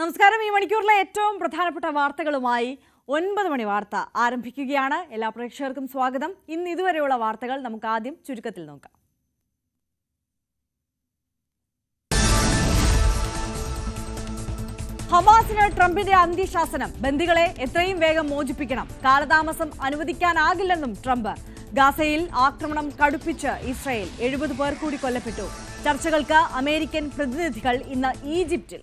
നമസ്കാരം. ഈ മണിക്കൂറിലെ ഏറ്റവും പ്രധാനപ്പെട്ട വാർത്തകളുമായി 9 മണി വാർത്ത ആരംഭിക്കുകയാണ്. എല്ലാ പ്രേക്ഷകർക്കും സ്വാഗതം. ഇന്ന് ഇതുവരെയുള്ള വാർത്തകൾ നമുക്ക് ആദ്യം ചുരുക്കത്തിൽ നോക്കാം. ഹമാസിന് ട്രംപിന്റെ അന്ത്യശാസനം. ബന്ദികളെ എത്രയും വേഗം മോചിപ്പിക്കണം. കാലതാമസം അനുവദിക്കാനാകില്ലെന്നും ട്രംപ്. ഗാസയിൽ ആക്രമണം കടുപ്പിച്ച് ഇസ്രായേൽ. 70 പേർ കൂടി കൊല്ലപ്പെട്ടു. ചർച്ചകൾക്ക് അമേരിക്കൻ പ്രതിനിധികൾ ഇന്ന് ഈജിപ്തിൽ.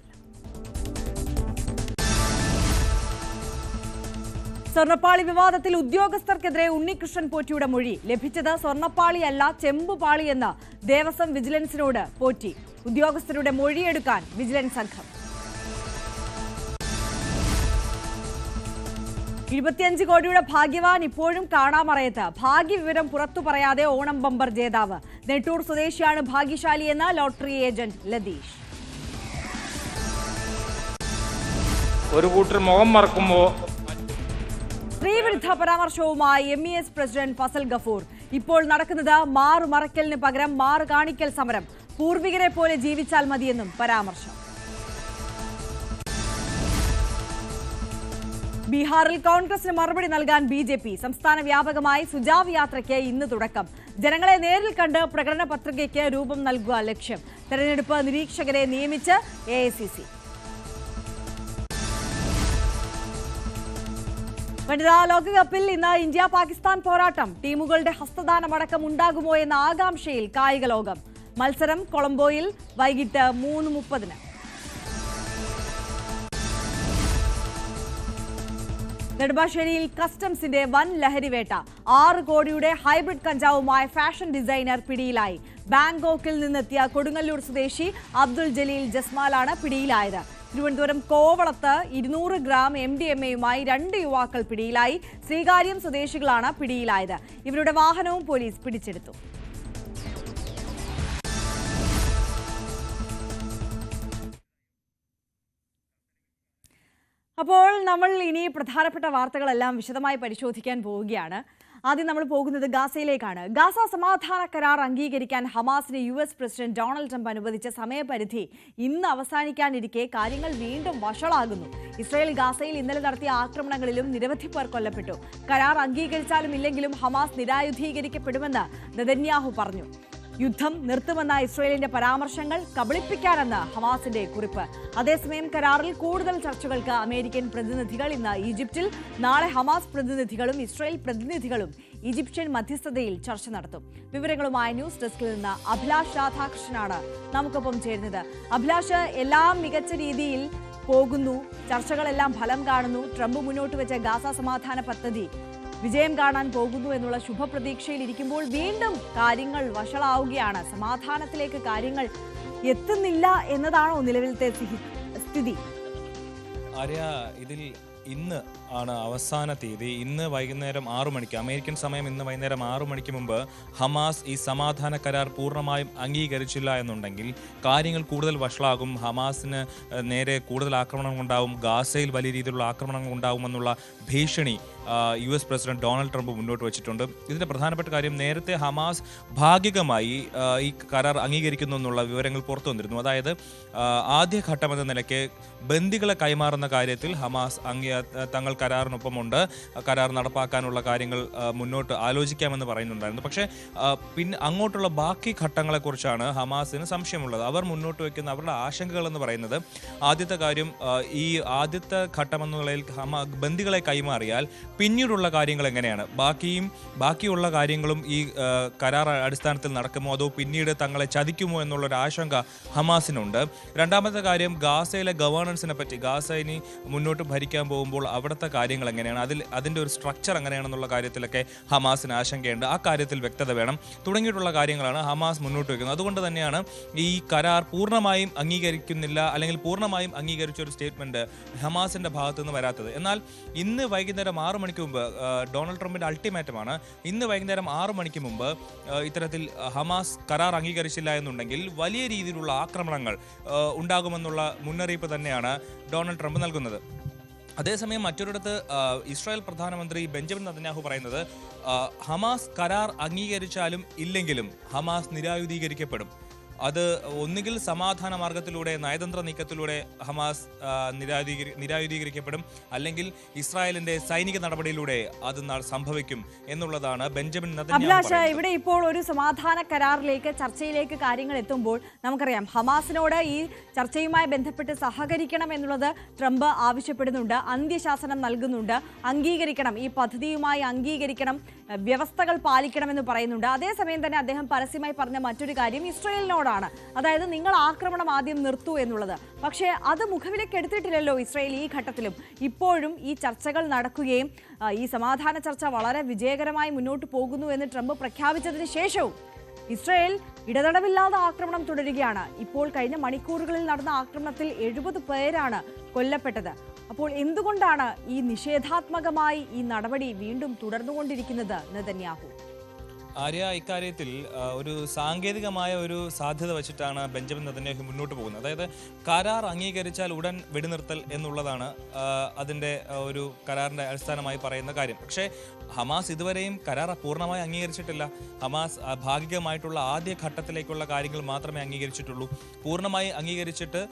സ്വർണ്ണപ്പാളി വിവാദത്തിൽ ഉദ്യോഗസ്ഥർക്കെതിരെ ഉണ്ണികൃഷ്ണൻ പോറ്റിയുടെ മൊഴി. ലഭിച്ചത് സ്വർണ്ണപ്പാളിയല്ല ചെമ്പുപാളിയെന്ന് ദേവസ്വം വിജിലൻസിനോട് പോറ്റി. ഉദ്യോഗസ്ഥരുടെ മൊഴിയെടുക്കാൻ വിജിലൻസ് സംഘം. 25 കോടിയുടെ ഭാഗ്യവാൻ ഇപ്പോഴും കാണാമറയത്ത്. ഭാഗ്യവിവരം പുറത്തു പറയാതെ ഓണം ബമ്പർ ജേതാവ്. നെട്ടൂർ സ്വദേശിയാണ് ഭാഗ്യശാലിയെന്ന് ലോട്ടറി ഏജന്റ് ലതീഷ്. ഒരു കൂട്ടർ മുഖം മറക്കുമ്പോൾ സ്ത്രീവിരുദ്ധ പരാമർശവുമായി MES പ്രസിഡന്റ് ഫസൽ ഗഫൂർ. ഇപ്പോൾ നടക്കുന്നത് മാറുമറയ്ക്കലിന് പകരം മാറു കാണിക്കൽ സമരം. പൂർവികരെ പോലെ ജീവിച്ചാൽ മതിയെന്നും പരാമർശം. ബീഹാറിൽ കോൺഗ്രസിന് മറുപടി നൽകാൻ BJP. സംസ്ഥാന വ്യാപകമായി സുജാവ് യാത്രയ്ക്ക് ഇന്ന് തുടക്കം. ജനങ്ങളെ നേരിൽ കണ്ട് പ്രകടന പത്രികയ്ക്ക് രൂപം നൽകുക ലക്ഷ്യം. തെരഞ്ഞെടുപ്പ് നിരീക്ഷകരെ നിയമിച്ച് AICC. വനിതാ ലോകകപ്പിൽ ഇന്ന് ഇന്ത്യ പാകിസ്ഥാൻ പോരാട്ടം. ടീമുകളുടെ ഹസ്തദാനമടക്കം ഉണ്ടാകുമോ എന്ന ആകാംക്ഷയിൽ കായിക ലോകം. മത്സരം കൊളംബോയിൽ വൈകിട്ട് 3:30. നെടുമ്പാശ്ശേരിയിൽ കസ്റ്റംസിന്റെ വൻ ലഹരിവേട്ട. 6 കോടിയുടെ ഹൈബ്രിഡ് കഞ്ചാവുമായി ഫാഷൻ ഡിസൈനർ പിടിയിലായി. ബാങ്കോക്കിൽ നിന്നെത്തിയ കൊടുങ്ങല്ലൂർ സ്വദേശി അബ്ദുൾ ജലീൽ ജസ്മാലാണ് പിടിയിലായത്. തിരുവനന്തപുരം കോവളത്ത് 200 ഗ്രാം MDMAയുമായി 2 യുവാക്കൾ പിടിയിലായി. ശ്രീകാര്യം സ്വദേശികളാണ് പിടിയിലായത്. ഇവരുടെ വാഹനവും പോലീസ് പിടിച്ചെടുത്തു. അപ്പോൾ നമ്മൾ ഇനി പ്രധാനപ്പെട്ട വാർത്തകളെല്ലാം വിശദമായി പരിശോധിക്കാൻ പോവുകയാണ്. ആദ്യം നമ്മൾ പോകുന്നത് ഗാസയിലേക്കാണ്. ഗാസ സമാധാന കരാർ അംഗീകരിക്കാൻ ഹമാസിന് US പ്രസിഡന്റ് ഡൊണാൾഡ് ട്രംപ് അനുവദിച്ച സമയപരിധി ഇന്ന് അവസാനിക്കാനിരിക്കെ കാര്യങ്ങൾ വീണ്ടും വഷളാകുന്നു. ഇസ്രായേൽ ഗാസയിൽ ഇന്നലെ നടത്തിയ ആക്രമണങ്ങളിലും നിരവധി പേർ കൊല്ലപ്പെട്ടു. കരാർ അംഗീകരിച്ചാലും ഇല്ലെങ്കിലും ഹമാസ് നിരായുധീകരിക്കപ്പെടുമെന്ന് നെതന്യാഹു പറഞ്ഞു. യുദ്ധം നിർത്തുമെന്ന ഇസ്രായേലിന്റെ പരാമർശങ്ങൾ കബളിപ്പിക്കാനെന്ന് ഹമാസിന്റെ കുറിപ്പ്. അതേസമയം കരാറിൽ കൂടുതൽ ചർച്ചകൾക്ക് അമേരിക്കൻ പ്രതിനിധികൾ ഇന്ന് ഈജിപ്തിൽ. നാളെ ഹമാസ് പ്രതിനിധികളും ഇസ്രായേൽ പ്രതിനിധികളും ഈജിപ്ഷ്യൻ മധ്യസ്ഥതയിൽ ചർച്ച നടത്തും. വിവരങ്ങളുമായി ന്യൂസ് ഡെസ്കിൽ നിന്ന് അഭിലാഷ് രാധാകൃഷ്ണനാണ് നമുക്കൊപ്പം ചേരുന്നത്. അഭിലാഷ്, എല്ലാം മികച്ച രീതിയിൽ പോകുന്നു, ചർച്ചകളെല്ലാം ഫലം കാണുന്നു. ട്രംപ് മുന്നോട്ട് വെച്ച ഗാസ സമാധാന പദ്ധതി വിജയം കാണാൻ പോകുന്നു എന്നുള്ള ശുഭപ്രതീക്ഷയിൽ ഇരിക്കുമ്പോൾ വീണ്ടും കാര്യങ്ങൾ വഷളാവുകയാണ്. സമാധാനത്തിലേക്ക് കാര്യങ്ങൾ എത്തുന്നില്ല എന്നതാണോ നിലവിലത്തെ സ്ഥിതി? ഇതിൽ ഇന്ന് ആണ് അവസാന തീയതി. ഇന്ന് വൈകുന്നേരം 6 മണിക്ക് അമേരിക്കൻ സമയം ഇന്ന് വൈകുന്നേരം 6 മണിക്ക് മുമ്പ് ഹമാസ് ഈ സമാധാന കരാർ പൂർണ്ണമായും അംഗീകരിച്ചില്ല എന്നുണ്ടെങ്കിൽ കാര്യങ്ങൾ കൂടുതൽ വഷളാകും. ഹമാസിന് നേരെ കൂടുതൽ ആക്രമണങ്ങൾ ഉണ്ടാവും. ഗാസയിൽ വലിയ രീതിയിലുള്ള ആക്രമണങ്ങൾ ഉണ്ടാകുമെന്നുള്ള ഭീഷണി US പ്രസിഡന്റ് ഡൊണാൾഡ് ട്രംപ് മുന്നോട്ട് വെച്ചിട്ടുണ്ട്. ഇതിന്റെ പ്രധാനപ്പെട്ട കാര്യം, നേരത്തെ ഹമാസ് ഭാഗികമായി ഈ കരാർ അംഗീകരിക്കുന്നു എന്നുള്ള വിവരങ്ങൾ പുറത്തു വന്നിരുന്നു. അതായത് ആദ്യഘട്ടമെന്ന നിലയ്ക്ക് ബന്ദികളെ കൈമാറുന്ന കാര്യത്തിൽ ഹമാസ് തങ്ങൾ കരാറിനൊപ്പമുണ്ട്, കരാർ നടപ്പാക്കാനുള്ള കാര്യങ്ങൾ മുന്നോട്ട് ആലോചിക്കാമെന്ന് പറയുന്നുണ്ടായിരുന്നു. പക്ഷേ പിന്നെ അങ്ങോട്ടുള്ള ബാക്കി ഘട്ടങ്ങളെക്കുറിച്ചാണ് ഹമാസിന് സംശയമുള്ളത്. അവർ മുന്നോട്ട് വയ്ക്കുന്ന അവരുടെ ആശങ്കകൾ എന്ന് പറയുന്നത്, ആദ്യത്തെ കാര്യം, ഈ ആദ്യത്തെ ഘട്ടമെന്ന നിലയിൽ ബന്ദികളെ കൈമാറിയാൽ പിന്നീടുള്ള കാര്യങ്ങൾ എങ്ങനെയാണ്, ബാക്കിയുള്ള കാര്യങ്ങളും ഈ കരാർ അടിസ്ഥാനത്തിൽ നടക്കുമോ അതോ പിന്നീട് തങ്ങളെ ചതിക്കുമോ എന്നുള്ളൊരു ആശങ്ക ഹമാസിനുണ്ട്. രണ്ടാമത്തെ കാര്യം, ഗാസയിലെ ഗവേണൻസിനെ പറ്റി. ഗാസ ഇനി മുന്നോട്ട് ഭരിക്കാൻ പോകുമ്പോൾ അവിടുത്തെ കാര്യങ്ങൾ എങ്ങനെയാണ്, അതിൻ്റെ ഒരു സ്ട്രക്ചർ എങ്ങനെയാണെന്നുള്ള കാര്യത്തിലൊക്കെ ഹമാസിന് ആശങ്കയുണ്ട്. ആ കാര്യത്തിൽ വ്യക്തത വേണം തുടങ്ങിയിട്ടുള്ള കാര്യങ്ങളാണ് ഹമാസ് മുന്നോട്ട് വയ്ക്കുന്നത്. അതുകൊണ്ട് തന്നെയാണ് ഈ കരാർ പൂർണ്ണമായും അംഗീകരിക്കുന്നില്ല, അല്ലെങ്കിൽ പൂർണ്ണമായും അംഗീകരിച്ച ഒരു സ്റ്റേറ്റ്മെന്റ് ഹമാസിന്റെ ഭാഗത്തു നിന്ന് വരാത്തത്. എന്നാൽ ഇന്ന് വൈകുന്നേരം 6 മണിക്ക് മുമ്പ് ഡൊണാൾഡ് ട്രംപിന്റെ അൾട്ടിമേറ്റമാണ്. ഇന്ന് വൈകുന്നേരം 6 മണിക്ക് മുമ്പ് ഇത്തരത്തിൽ ഹമാസ് കരാർ അംഗീകരിച്ചില്ല എന്നുണ്ടെങ്കിൽ വലിയ രീതിയിലുള്ള ആക്രമണങ്ങൾ ഉണ്ടാകുമെന്നുള്ള മുന്നറിയിപ്പ് തന്നെയാണ് ഡൊണാൾഡ് ട്രംപ് നൽകുന്നത്. അതേസമയം മറ്റൊരിടത്ത് ഇസ്രായേൽ പ്രധാനമന്ത്രി ബെഞ്ചമിൻ നെതന്യാഹു പറയുന്നത്, ഹമാസ് കരാർ അംഗീകരിച്ചാലും ഇല്ലെങ്കിലും ഹമാസ് നിരായുധീകരിക്കപ്പെടും. അത് ഒന്നുകിൽ സമാധാന മാർഗത്തിലൂടെ നയതന്ത്ര നീക്കത്തിലൂടെ ഹമാസ് നിരായുധീകരിക്കപ്പെടും, അല്ലെങ്കിൽ ഇസ്രായേലിന്റെ സൈനിക നടപടിയിലൂടെ അത് സംഭവിക്കും എന്നുള്ളതാണ് ബെഞ്ചമിൻ നെതന്യാഹു അഭിലാഷ്, പറയുന്നത്. ഇവിടെ ഇപ്പോൾ ഒരു സമാധാന കരാറിലേക്ക് ചർച്ചയിലേക്ക് കാര്യങ്ങൾ എത്തുമ്പോൾ നമുക്കറിയാം ഹമാസിനോട് ഈ ചർച്ചയുമായി ബന്ധപ്പെട്ട് സഹകരിക്കണം എന്നുള്ളത് ട്രംപ് ആവശ്യപ്പെടുന്നുണ്ട്, അന്ത്യശാസനം നൽകുന്നുണ്ട്, അംഗീകരിക്കണം, ഈ പദ്ധതിയുമായി അംഗീകരിക്കണം, വ്യവസ്ഥകൾ പാലിക്കണമെന്ന് പറയുന്നുണ്ട്. അതേസമയം തന്നെ അദ്ദേഹം പരസ്യമായി പറഞ്ഞ മറ്റൊരു കാര്യം ഇസ്രായേലിനോടാണ്, അതായത് നിങ്ങൾ ആക്രമണം ആദ്യം നിർത്തൂ എന്നുള്ളത്. പക്ഷേ അത് മുഖവിലേക്ക് എടുത്തിട്ടില്ലല്ലോ ഇസ്രായേൽ ഈ ഘട്ടത്തിലും. ഇപ്പോഴും ഈ ചർച്ചകൾ നടക്കുകയും ഈ സമാധാന ചർച്ച വളരെ വിജയകരമായി മുന്നോട്ട് പോകുന്നു എന്ന് ട്രംപ് പ്രഖ്യാപിച്ചതിന് ശേഷവും ഇസ്രായേൽ ഇടതടവില്ലാതെ ആക്രമണം തുടരുകയാണ്. ഇപ്പോൾ കഴിഞ്ഞ മണിക്കൂറുകളിൽ നടന്ന ആക്രമണത്തിൽ 70 പേരാണ് കൊല്ലപ്പെട്ടത്. അപ്പോൾ എന്തുകൊണ്ടാണ് ഈ നിഷേധാത്മകമായി ഈ നടപടി വീണ്ടും തുടർന്നുകൊണ്ടിരിക്കുന്നത് നെതന്യാഹു? ആര്യ, ഇക്കാര്യത്തിൽ ഒരു സാങ്കേതികമായ ഒരു സാധ്യത വെച്ചിട്ടാണ് ബെഞ്ചമിൻ നെതന്യാഹു മുന്നോട്ട് പോകുന്നത്. അതായത് കരാർ അംഗീകരിച്ചാൽ ഉടൻ വെടിനിർത്തൽ എന്നുള്ളതാണ് അതിൻ്റെ ഒരു കരാറിൻ്റെ അടിസ്ഥാനമായി പറയുന്ന കാര്യം. പക്ഷേ ഹമാസ് ഇതുവരെയും കരാർ പൂർണ്ണമായി അംഗീകരിച്ചിട്ടില്ല. ഹമാസ് ഭാഗികമായിട്ടുള്ള ആദ്യ ഘട്ടത്തിലേക്കുള്ള കാര്യങ്ങൾ മാത്രമേ അംഗീകരിച്ചിട്ടുള്ളൂ. പൂർണ്ണമായി അംഗീകരിച്ചിട്ട്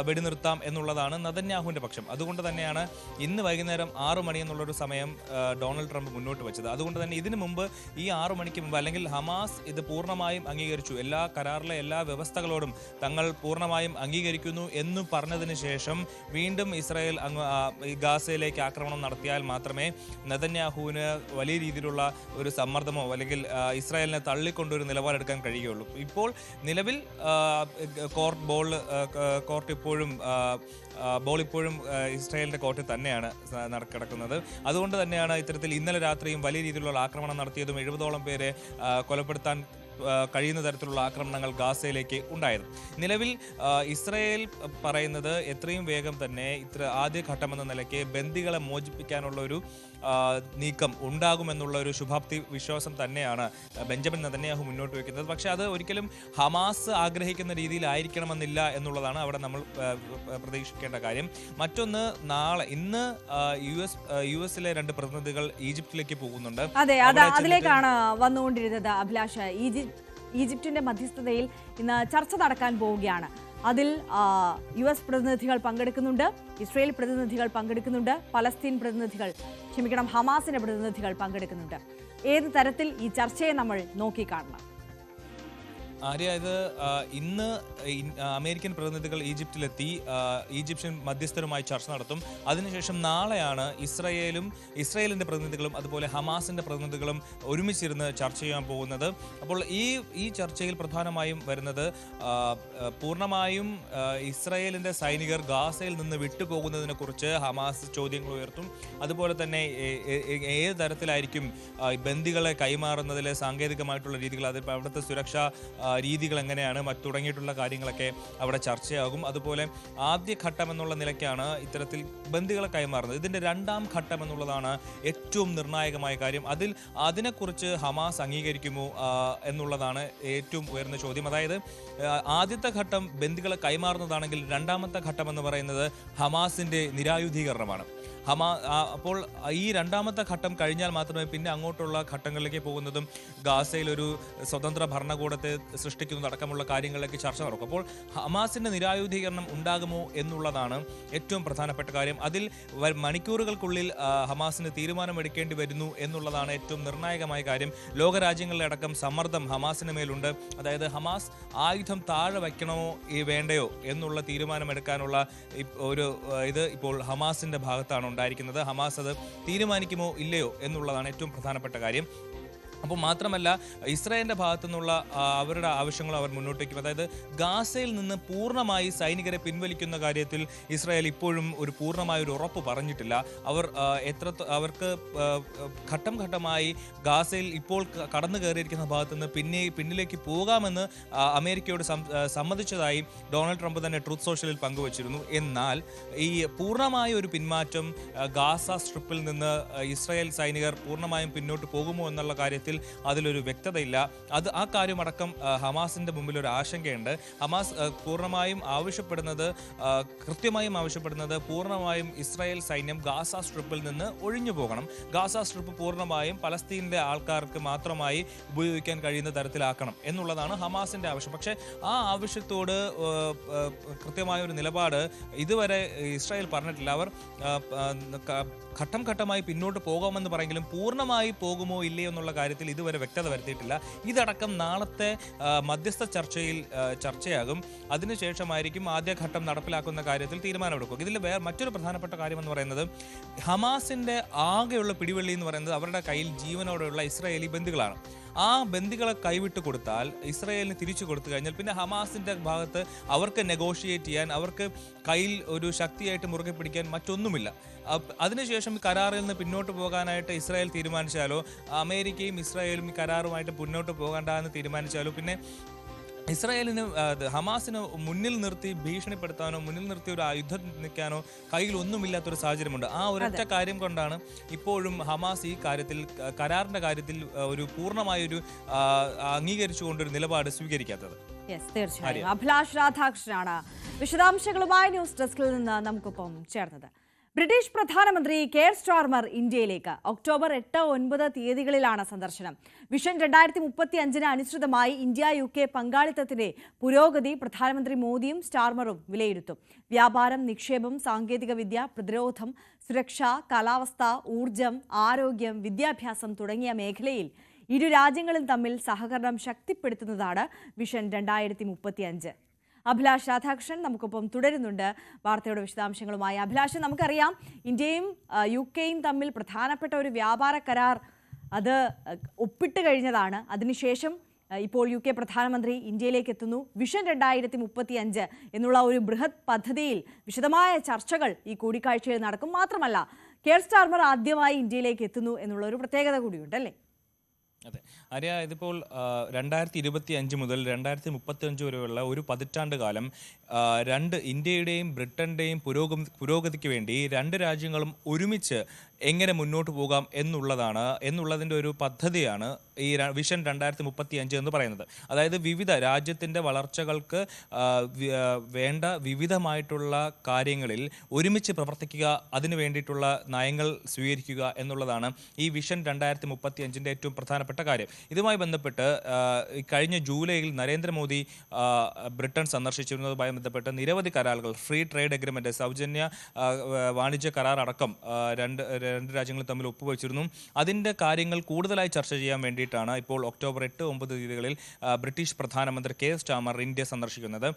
വെടിനിർത്താം എന്നുള്ളതാണ് നെതന്യാഹുവിൻ്റെ പക്ഷം. അതുകൊണ്ട് തന്നെയാണ് ഇന്ന് വൈകുന്നേരം 6 മണി എന്നുള്ളൊരു സമയം ഡൊണാൾഡ് ട്രംപ് മുന്നോട്ട് വെച്ചത്. അതുകൊണ്ട് തന്നെ ഇതിനു മുമ്പ് ഈ 6 മണിക്ക് മുമ്പ്, അല്ലെങ്കിൽ ഹമാസ് ഇത് പൂർണ്ണമായും അംഗീകരിച്ചു, എല്ലാ കരാറിലെ എല്ലാ വ്യവസ്ഥകളോടും തങ്ങൾ പൂർണ്ണമായും അംഗീകരിക്കുന്നു എന്ന് പറഞ്ഞതിന് ശേഷം വീണ്ടും ഇസ്രായേൽ ഗാസയിലേക്ക് ആക്രമണം നടത്തിയാൽ മാത്രമേ നെതന്യാഹുവിന് വലിയ രീതിയിലുള്ള ഒരു സമ്മർദ്ദമോ അല്ലെങ്കിൽ ഇസ്രായേലിനെ തള്ളിക്കൊണ്ടൊരു നിലപാടെടുക്കാൻ കഴിയുകയുള്ളൂ. ഇപ്പോൾ നിലവിൽ കോർട്ട് ഇപ്പോഴും ഇസ്രായേലിന്റെ കോർട്ടിൽ തന്നെയാണ് കിടക്കുന്നത്. അതുകൊണ്ട് തന്നെയാണ് ഇത്തരത്തിൽ ഇന്നലെ രാത്രിയും വലിയ രീതിയിലുള്ള ആക്രമണം നടത്തിയതും 70ഓളം പേരെ കൊലപ്പെടുത്താൻ കഴിയുന്ന തരത്തിലുള്ള ആക്രമണങ്ങൾ ഗാസയിലേക്ക് ഉണ്ടായത്. നിലവിൽ ഇസ്രായേൽ പറയുന്നത് എത്രയും വേഗം തന്നെ ആദ്യ ഘട്ടമെന്ന നിലയ്ക്ക് ബന്ദികളെ മോചിപ്പിക്കാനുള്ള ഒരു നീക്കം ഉണ്ടാകുമെന്നുള്ള ഒരു ശുഭാപ്തി വിശ്വാസം തന്നെയാണ് ബെഞ്ചമിൻ നെതന്യാഹു മുന്നോട്ട് വയ്ക്കുന്നത്. പക്ഷേ അത് ഒരിക്കലും ഹമാസ് ആഗ്രഹിക്കുന്ന രീതിയിലായിരിക്കണമെന്നില്ല എന്നുള്ളതാണ് അവിടെ നമ്മൾ പ്രതീക്ഷിക്കേണ്ട കാര്യം. മറ്റൊന്ന്, ഇന്ന് യു എസിലെ 2 പ്രതിനിധികൾ ഈജിപ്തിലേക്ക് പോകുന്നുണ്ട്. അതെ, അതിലേക്കാണ് വന്നുകൊണ്ടിരുന്നത് അഭിലാഷ്. ഈജിപ്തിന്റെ മധ്യസ്ഥതയിൽ ഇന്ന് ചർച്ച നടക്കാൻ പോവുകയാണ്. അതിൽ US പ്രതിനിധികൾ പങ്കെടുക്കുന്നുണ്ട്, ഇസ്രായേൽ പ്രതിനിധികൾ പങ്കെടുക്കുന്നുണ്ട്, ഹമാസിന്റെ പ്രതിനിധികൾ പങ്കെടുക്കുന്നുണ്ട്. ഏത് തരത്തിൽ ഈ ചർച്ചയെ നമ്മൾ നോക്കിക്കാണണം? ആര്യ, ഇത് ഇന്ന് അമേരിക്കൻ പ്രതിനിധികൾ ഈജിപ്തിലെത്തി ഈജിപ്ഷ്യൻ മധ്യസ്ഥരുമായി ചർച്ച നടത്തും. അതിനുശേഷം നാളെയാണ് ഇസ്രായേലിന്റെ പ്രതിനിധികളും അതുപോലെ ഹമാസിന്റെ പ്രതിനിധികളും ഒരുമിച്ചിരുന്ന് ചർച്ച ചെയ്യാൻ പോകുന്നത്. അപ്പോൾ ഈ ചർച്ചയിൽ പ്രധാനമായും വരുന്നത് പൂർണ്ണമായും ഇസ്രായേലിന്റെ സൈനികർ ഗാസയിൽ നിന്ന് വിട്ടുപോകുന്നതിനെ കുറിച്ച് ഹമാസ് ചോദ്യങ്ങൾ ഉയർത്തും. അതുപോലെ തന്നെ ഏത് തരത്തിലായിരിക്കും ബന്ദികളെ കൈമാറുന്നതിലെ സാങ്കേതികമായിട്ടുള്ള രീതികൾ, അതിൽ അവിടുത്തെ സുരക്ഷാ രീതികൾ എങ്ങനെയാണ്, തുടങ്ങിയിട്ടുള്ള കാര്യങ്ങളൊക്കെ അവിടെ ചർച്ചയാകും. അതുപോലെ ആദ്യ ഘട്ടം എന്നുള്ള നിലയ്ക്കാണ് ഇത്തരത്തിൽ ബന്ദികളെ കൈമാറുന്നത്. ഇതിൻ്റെ 2ാം ഘട്ടം എന്നുള്ളതാണ് ഏറ്റവും നിർണായകമായ കാര്യം. അതിനെക്കുറിച്ച് ഹമാസ് അംഗീകരിക്കുമോ എന്നുള്ളതാണ് ഏറ്റവും ഉയർന്ന ചോദ്യം. അതായത് ആദ്യത്തെ ഘട്ടം ബന്ദികളെ കൈമാറുന്നതാണെങ്കിൽ 2ാമത്തെ ഘട്ടം എന്ന് പറയുന്നത് ഹമാസിൻ്റെ നിരായുധീകരണമാണ്. അപ്പോൾ ഈ 2ാമത്തെ ഘട്ടം കഴിഞ്ഞാൽ മാത്രമേ പിന്നെ അങ്ങോട്ടുള്ള ഘട്ടങ്ങളിലേക്ക് പോകുന്നതും ഗാസയിൽ ഒരു സ്വതന്ത്ര ഭരണകൂടത്തെ സൃഷ്ടിക്കുന്നതടക്കമുള്ള കാര്യങ്ങളിലേക്ക് ചർച്ച നടക്കും. അപ്പോൾ ഹമാസിന്റെ നിരായുധീകരണം ഉണ്ടാകുമോ എന്നുള്ളതാണ് ഏറ്റവും പ്രധാനപ്പെട്ട കാര്യം. അതിൽ മണിക്കൂറുകൾക്കുള്ളിൽ ഹമാസിന് തീരുമാനമെടുക്കേണ്ടി വരുന്നു എന്നുള്ളതാണ് ഏറ്റവും നിർണായകമായ കാര്യം. ലോകരാജ്യങ്ങളുടെ അടക്കം സമ്മർദ്ദം ഹമാസിന് മേലുണ്ട്. അതായത് ഹമാസ് ആയുധം താഴെ വയ്ക്കണമോ വേണ്ടയോ എന്നുള്ള തീരുമാനമെടുക്കാനുള്ള ഇത് ഇപ്പോൾ ഹമാസിന്റെ ഭാഗത്താണ് ഉണ്ടായിരിക്കുന്നത്. ഹമാസ് അത് തീരുമാനിക്കുമോ ഇല്ലയോ എന്നുള്ളതാണ് ഏറ്റവും പ്രധാനപ്പെട്ട കാര്യം. അപ്പോൾ മാത്രമല്ല, ഇസ്രായേലിൻ്റെ ഭാഗത്തു നിന്നുള്ള അവരുടെ ആവശ്യങ്ങൾ അവർ മുന്നോട്ട് വയ്ക്കും. അതായത് ഗാസയിൽ നിന്ന് പൂർണ്ണമായി സൈനികരെ പിൻവലിക്കുന്ന കാര്യത്തിൽ ഇസ്രായേൽ ഇപ്പോഴും ഒരു പൂർണ്ണമായ ഒരു ഉറപ്പ് പറഞ്ഞിട്ടില്ല. അവർക്ക് ഘട്ടം ഘട്ടമായി ഗാസയിൽ ഇപ്പോൾ കടന്നു കയറിയിരിക്കുന്ന ഭാഗത്തു നിന്ന് പിന്നിലേക്ക് പോകാമെന്ന് അമേരിക്കയോട് സമ്മതിച്ചതായി ഡൊണാൾഡ് ട്രംപ് തന്നെ ട്രൂത്ത് സോഷ്യലിൽ പങ്കുവച്ചിരുന്നു. എന്നാൽ ഈ പൂർണ്ണമായ ഒരു പിന്മാറ്റം ഗാസ സ്ട്രിപ്പിൽ നിന്ന് ഇസ്രായേൽ സൈനികർ പൂർണ്ണമായും പിന്നോട്ട് പോകുമോ എന്നുള്ള കാര്യത്തിൽ കാര്യത്തിൽ അതിലൊരു വ്യക്തതയില്ല. ആ കാര്യമടക്കം ഹമാസിന്റെ മുമ്പിൽ ഒരു ആശങ്കയുണ്ട്. ഹമാസ് കൃത്യമായും ആവശ്യപ്പെടുന്നത് പൂർണ്ണമായും ഇസ്രായേൽ സൈന്യം ഗാസ സ്ട്രിപ്പിൽ നിന്ന് ഒഴിഞ്ഞു പോകണം. ഗാസ സ്ട്രിപ്പ് പൂർണ്ണമായും പലസ്തീനിലെ ആൾക്കാർക്ക് മാത്രമായി ഉപയോഗിക്കാൻ കഴിയുന്ന തരത്തിലാക്കണം എന്നുള്ളതാണ് ഹമാസിന്റെ ആവശ്യം. പക്ഷേ ആ ആവശ്യത്തോട് കൃത്യമായ ഒരു നിലപാട് ഇതുവരെ ഇസ്രായേൽ പറഞ്ഞിട്ടില്ല. അവർ ഘട്ടം ഘട്ടമായി പിന്നോട്ട് പോകാമെന്ന് പറയെങ്കിലും പൂർണ്ണമായി പോകുമോ ഇല്ലയോ എന്നുള്ള കാര്യത്തിൽ ഇതുവരെ വ്യക്തത വരുത്തിയിട്ടില്ല. ഇതടക്കം നാളത്തെ മധ്യസ്ഥ ചർച്ചയാകും. അതിനുശേഷമായിരിക്കും ആദ്യഘട്ടം നടപ്പിലാക്കുന്ന കാര്യത്തിൽ തീരുമാനമെടുക്കും. ഇതിൽ മറ്റൊരു പ്രധാനപ്പെട്ട കാര്യമെന്ന് പറയുന്നത് ഹമാസിന്റെ ആകെയുള്ള പിടിവള്ളി എന്ന് പറയുന്നത് അവരുടെ കയ്യിൽ ജീവനോടെയുള്ള ഇസ്രായേലി ബന്ദികളാണ്. ആ ബന്ദികളെ കൈവിട്ട് കൊടുത്താൽ, ഇസ്രായേലിന് തിരിച്ചു കൊടുത്തു കഴിഞ്ഞാൽ പിന്നെ ഹമാസിന്റെ ഭാഗത്ത് അവർക്ക് നെഗോഷിയേറ്റ് ചെയ്യാൻ, അവർക്ക് കയ്യിൽ ഒരു ശക്തിയായിട്ട് മുറുകെ പിടിക്കാൻ മറ്റൊന്നുമില്ല. അതിനുശേഷം ഈ കരാറിൽ നിന്ന് പിന്നോട്ട് പോകാനായിട്ട് ഇസ്രായേൽ തീരുമാനിച്ചാലോ, അമേരിക്കയും ഇസ്രായേലും ഈ കരാറുമായിട്ട് മുന്നോട്ട് പോകണ്ടെന്ന് തീരുമാനിച്ചാലോ, പിന്നെ ഇസ്രായേലിന് ഹമാസിന് മുന്നിൽ നിർത്തി ഭീഷണിപ്പെടുത്താനോ മുന്നിൽ നിർത്തി ഒരു യുദ്ധം നിൽക്കാനോ കയ്യിൽ ഒന്നുമില്ലാത്തൊരു സാഹചര്യമുണ്ട്. ആ ഒരൊറ്റ കാര്യം കൊണ്ടാണ് ഇപ്പോഴും ഹമാസ് ഈ കാര്യത്തിൽ, കരാറിന്റെ കാര്യത്തിൽ ഒരു പൂർണ്ണമായൊരു അംഗീകരിച്ചുകൊണ്ടൊരു നിലപാട് സ്വീകരിക്കാത്തത്. തീർച്ചയായും. അഭിലാഷ് രാധാകൃഷ്ണനാണ് വിശദാംശങ്ങളുമായി ന്യൂസ് ഡെസ്കിൽ നിന്ന് നമുക്കൊപ്പം ചേർന്നത്. ബ്രിട്ടീഷ് പ്രധാനമന്ത്രി കെയർ സ്റ്റാർമർ ഇന്ത്യയിലേക്ക് ഒക്ടോബർ 8-9 തീയതികളിലാണ് സന്ദർശനം. വിഷൻ 2035 അനുസൃതമായി ഇന്ത്യ UK പങ്കാളിത്തത്തിന്റെ പുരോഗതി പ്രധാനമന്ത്രി മോദിയും സ്റ്റാർമറും വിലയിരുത്തും. വ്യാപാരം, നിക്ഷേപം, സാങ്കേതികവിദ്യ, പ്രതിരോധം, സുരക്ഷ, കാലാവസ്ഥ, ഊർജം, ആരോഗ്യം, വിദ്യാഭ്യാസം തുടങ്ങിയ മേഖലയിൽ ഇരു രാജ്യങ്ങളും തമ്മിൽ സഹകരണം ശക്തിപ്പെടുത്തുന്നതാണ് വിഷൻ 2035. അഭിലാഷ് രാധാകൃഷ്ണൻ നമുക്കൊപ്പം തുടരുന്നുണ്ട് വാർത്തയുടെ വിശദാംശങ്ങളുമായി. അഭിലാഷ്, നമുക്കറിയാം ഇന്ത്യയും UKയും തമ്മിൽ പ്രധാനപ്പെട്ട ഒരു വ്യാപാര കരാർ അത് ഒപ്പിട്ട് കഴിഞ്ഞതാണ്. അതിനുശേഷം ഇപ്പോൾ UK പ്രധാനമന്ത്രി ഇന്ത്യയിലേക്ക് എത്തുന്നു. വിഷൻ 2035 എന്നുള്ള ഒരു ബൃഹത് പദ്ധതിയിൽ വിശദമായ ചർച്ചകൾ ഈ കൂടിക്കാഴ്ചയിൽ നടക്കും. മാത്രമല്ല, കെയർ സ്റ്റാർമർ ആദ്യമായി ഇന്ത്യയിലേക്ക് എത്തുന്നു എന്നുള്ള ഒരു പ്രത്യേകത കൂടിയുണ്ട്, അല്ലേ? അതെ ആര്യ, ഇതിപ്പോൾ 2025 മുതൽ 2035 വരെയുള്ള ഒരു പതിറ്റാണ്ട് കാലം ഇന്ത്യയുടെയും ബ്രിട്ടന്റെയും പുരോഗതിക്ക് വേണ്ടി രണ്ട് രാജ്യങ്ങളും ഒരുമിച്ച് എങ്ങനെ മുന്നോട്ട് പോകാം എന്നുള്ളതിൻ്റെ ഒരു പദ്ധതിയാണ് ഈ വിഷൻ 2035 എന്ന് പറയുന്നത്. അതായത് രാജ്യത്തിൻ്റെ വളർച്ചകൾക്ക് വേണ്ട വിവിധമായിട്ടുള്ള കാര്യങ്ങളിൽ ഒരുമിച്ച് പ്രവർത്തിക്കുക, അതിനു വേണ്ടിയിട്ടുള്ള നയങ്ങൾ സ്വീകരിക്കുക എന്നുള്ളതാണ് ഈ വിഷൻ 2035 ഏറ്റവും പ്രധാനപ്പെട്ട കാര്യം. ഇതുമായി ബന്ധപ്പെട്ട് കഴിഞ്ഞ ജൂലൈയിൽ നരേന്ദ്രമോദി ബ്രിട്ടൻ സന്ദർശിച്ചിരുന്നതുമായി ബന്ധപ്പെട്ട് നിരവധി കരാറുകൾ, ഫ്രീ ട്രേഡ് എഗ്രിമെന്റ്, സൗജന്യ വാണിജ്യ കരാർ അടക്കം രണ്ട് രാജ്യങ്ങൾ തമ്മിൽ ഒപ്പുവെച്ചിരുന്നു. അതിൻ്റെ കാര്യങ്ങൾ കൂടുതലായി ചർച്ച ചെയ്യാൻ വേണ്ടിയിട്ടാണ് ഇപ്പോൾ ഒക്ടോബർ 8-9 തീയതികളിൽ ബ്രിട്ടീഷ് പ്രധാനമന്ത്രി കെയർ സ്റ്റാർമർ ഇന്ത്യ സന്ദർശിക്കുന്നത്.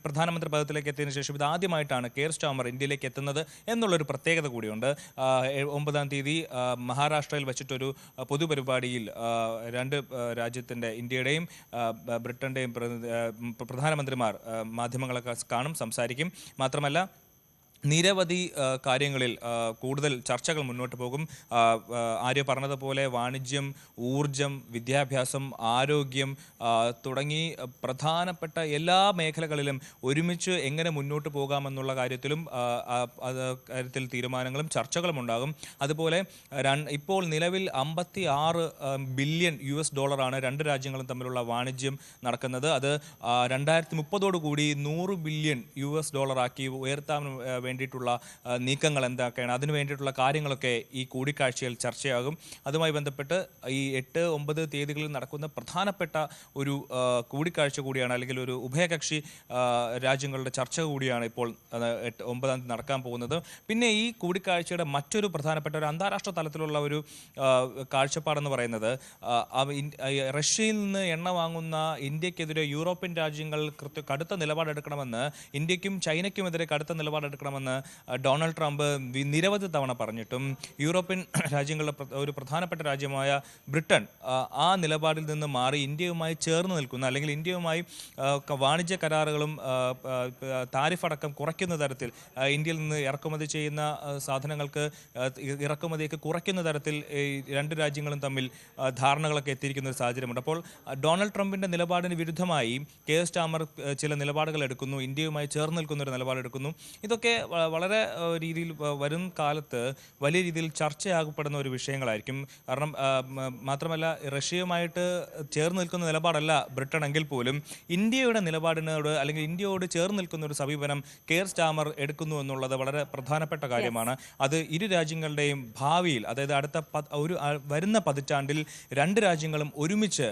പ്രധാനമന്ത്രി പദത്തിലേക്ക് എത്തിയതിനു ശേഷം ഇതാദ്യമായിട്ടാണ് കെയർ സ്റ്റാർമർ ഇന്ത്യയിലേക്ക് എത്തുന്നത് എന്നുള്ളൊരു പ്രത്യേകത കൂടിയുണ്ട്. 9-ാം തീയതി മഹാരാഷ്ട്രയിൽ വെച്ചിട്ടൊരു പൊതുപരിപാടിയിൽ രണ്ട് രാജ്യത്തിൻ്റെ, ഇന്ത്യയുടെയും ബ്രിട്ടൻ്റെയും പ്രധാനമന്ത്രിമാർ മാധ്യമങ്ങളെ കാണും, സംസാരിക്കും. മാത്രമല്ല നിരവധി കാര്യങ്ങളിൽ കൂടുതൽ ചർച്ചകൾ മുന്നോട്ട് പോകും. ആര്യ പറഞ്ഞതുപോലെ വാണിജ്യം, ഊർജം, വിദ്യാഭ്യാസം, ആരോഗ്യം തുടങ്ങി പ്രധാനപ്പെട്ട എല്ലാ മേഖലകളിലും ഒരുമിച്ച് എങ്ങനെ മുന്നോട്ട് പോകാമെന്നുള്ള കാര്യത്തിലും തീരുമാനങ്ങളും ചർച്ചകളും ഉണ്ടാകും. അതുപോലെ ഇപ്പോൾ നിലവിൽ $56 ബില്യൺ രണ്ട് രാജ്യങ്ങളും തമ്മിലുള്ള വാണിജ്യം നടക്കുന്നത്. അത് 2030 $100 ബില്യൺ ആക്കി ഉയർത്താൻ വേണ്ടിയിട്ടുള്ള നീക്കങ്ങൾ എന്തൊക്കെയാണ്, അതിനു വേണ്ടിയിട്ടുള്ള കാര്യങ്ങളൊക്കെ ഈ കൂടിക്കാഴ്ചയിൽ ചർച്ചയാകും. അതുമായി ബന്ധപ്പെട്ട് ഈ 8-9 തീയതികളിൽ നടക്കുന്ന പ്രധാനപ്പെട്ട ഒരു കൂടിക്കാഴ്ച കൂടിയാണ്, അല്ലെങ്കിൽ ഒരു ഉഭയകക്ഷി രാജ്യങ്ങളുടെ ചർച്ച കൂടിയാണ് ഇപ്പോൾ 9-ാം തീയതി നടക്കാൻ പോകുന്നത്. പിന്നെ ഈ കൂടിക്കാഴ്ചയുടെ മറ്റൊരു പ്രധാനപ്പെട്ട ഒരു അന്താരാഷ്ട്ര തലത്തിലുള്ള ഒരു കാഴ്ചപ്പാടെന്ന് പറയുന്നത് റഷ്യയിൽ നിന്ന് എണ്ണ വാങ്ങുന്ന ഇന്ത്യക്കെതിരെ യൂറോപ്യൻ രാജ്യങ്ങൾ കടുത്ത നിലപാടെടുക്കണമെന്ന്, ഇന്ത്യക്കും ചൈനയ്ക്കുമെതിരെ കടുത്ത നിലപാടെടുക്കണമെന്ന് ഡൊണാൾഡ് ട്രംപ് നിരവധി തവണ പറഞ്ഞിട്ടും യൂറോപ്യൻ രാജ്യങ്ങളുടെ ഒരു പ്രധാനപ്പെട്ട രാജ്യമായ ബ്രിട്ടൻ ആ നിലപാടിൽ നിന്ന് മാറി ഇന്ത്യയുമായി ചേർന്ന് നിൽക്കുന്ന, അല്ലെങ്കിൽ ഇന്ത്യയുമായി വാണിജ്യ കരാറുകളും താരിഫ് അടക്കം കുറയ്ക്കുന്ന തരത്തിൽ, ഇന്ത്യയിൽ നിന്ന് ഇറക്കുമതി ചെയ്യുന്ന സാധനങ്ങൾക്ക് ഇറക്കുമതിയൊക്കെ കുറയ്ക്കുന്ന തരത്തിൽ രണ്ട് രാജ്യങ്ങളും തമ്മിൽ ധാരണകളൊക്കെ എത്തിയിരിക്കുന്ന ഒരു സാഹചര്യമുണ്ട്. അപ്പോൾ ഡൊണാൾഡ് ട്രംപിൻ്റെ നിലപാടിന് വിരുദ്ധമായി കെയർ സ്റ്റാർമർ ചില നിലപാടുകൾ എടുക്കുന്നു, ഇന്ത്യയുമായി ചേർന്ന് നിൽക്കുന്ന ഒരു നിലപാടെടുക്കുന്നു. ഇതൊക്കെ വളരെ രീതിയിൽ വരും കാലത്ത് വലിയ രീതിയിൽ ചർച്ചയാകപ്പെടുന്ന ഒരു വിഷയങ്ങളായിരിക്കും. കാരണം മാത്രമല്ല റഷ്യയുമായിട്ട് ചേർന്ന് നിൽക്കുന്ന നിലപാടല്ല ബ്രിട്ടൻ എങ്കിൽ പോലും ഇന്ത്യയുടെ നിലപാടിനോട് അല്ലെങ്കിൽ ഇന്ത്യയോട് ചേർന്ന് നിൽക്കുന്ന ഒരു സമീപനം കെയർ സ്റ്റാമർ എടുക്കുന്നു എന്നുള്ളത് വളരെ പ്രധാനപ്പെട്ട കാര്യമാണ്. അത് ഇരു രാജ്യങ്ങളുടെയും ഭാവിയിൽ, അതായത് അടുത്ത വരുന്ന പതിറ്റാണ്ടിൽ രണ്ട് രാജ്യങ്ങളും ഒരുമിച്ച്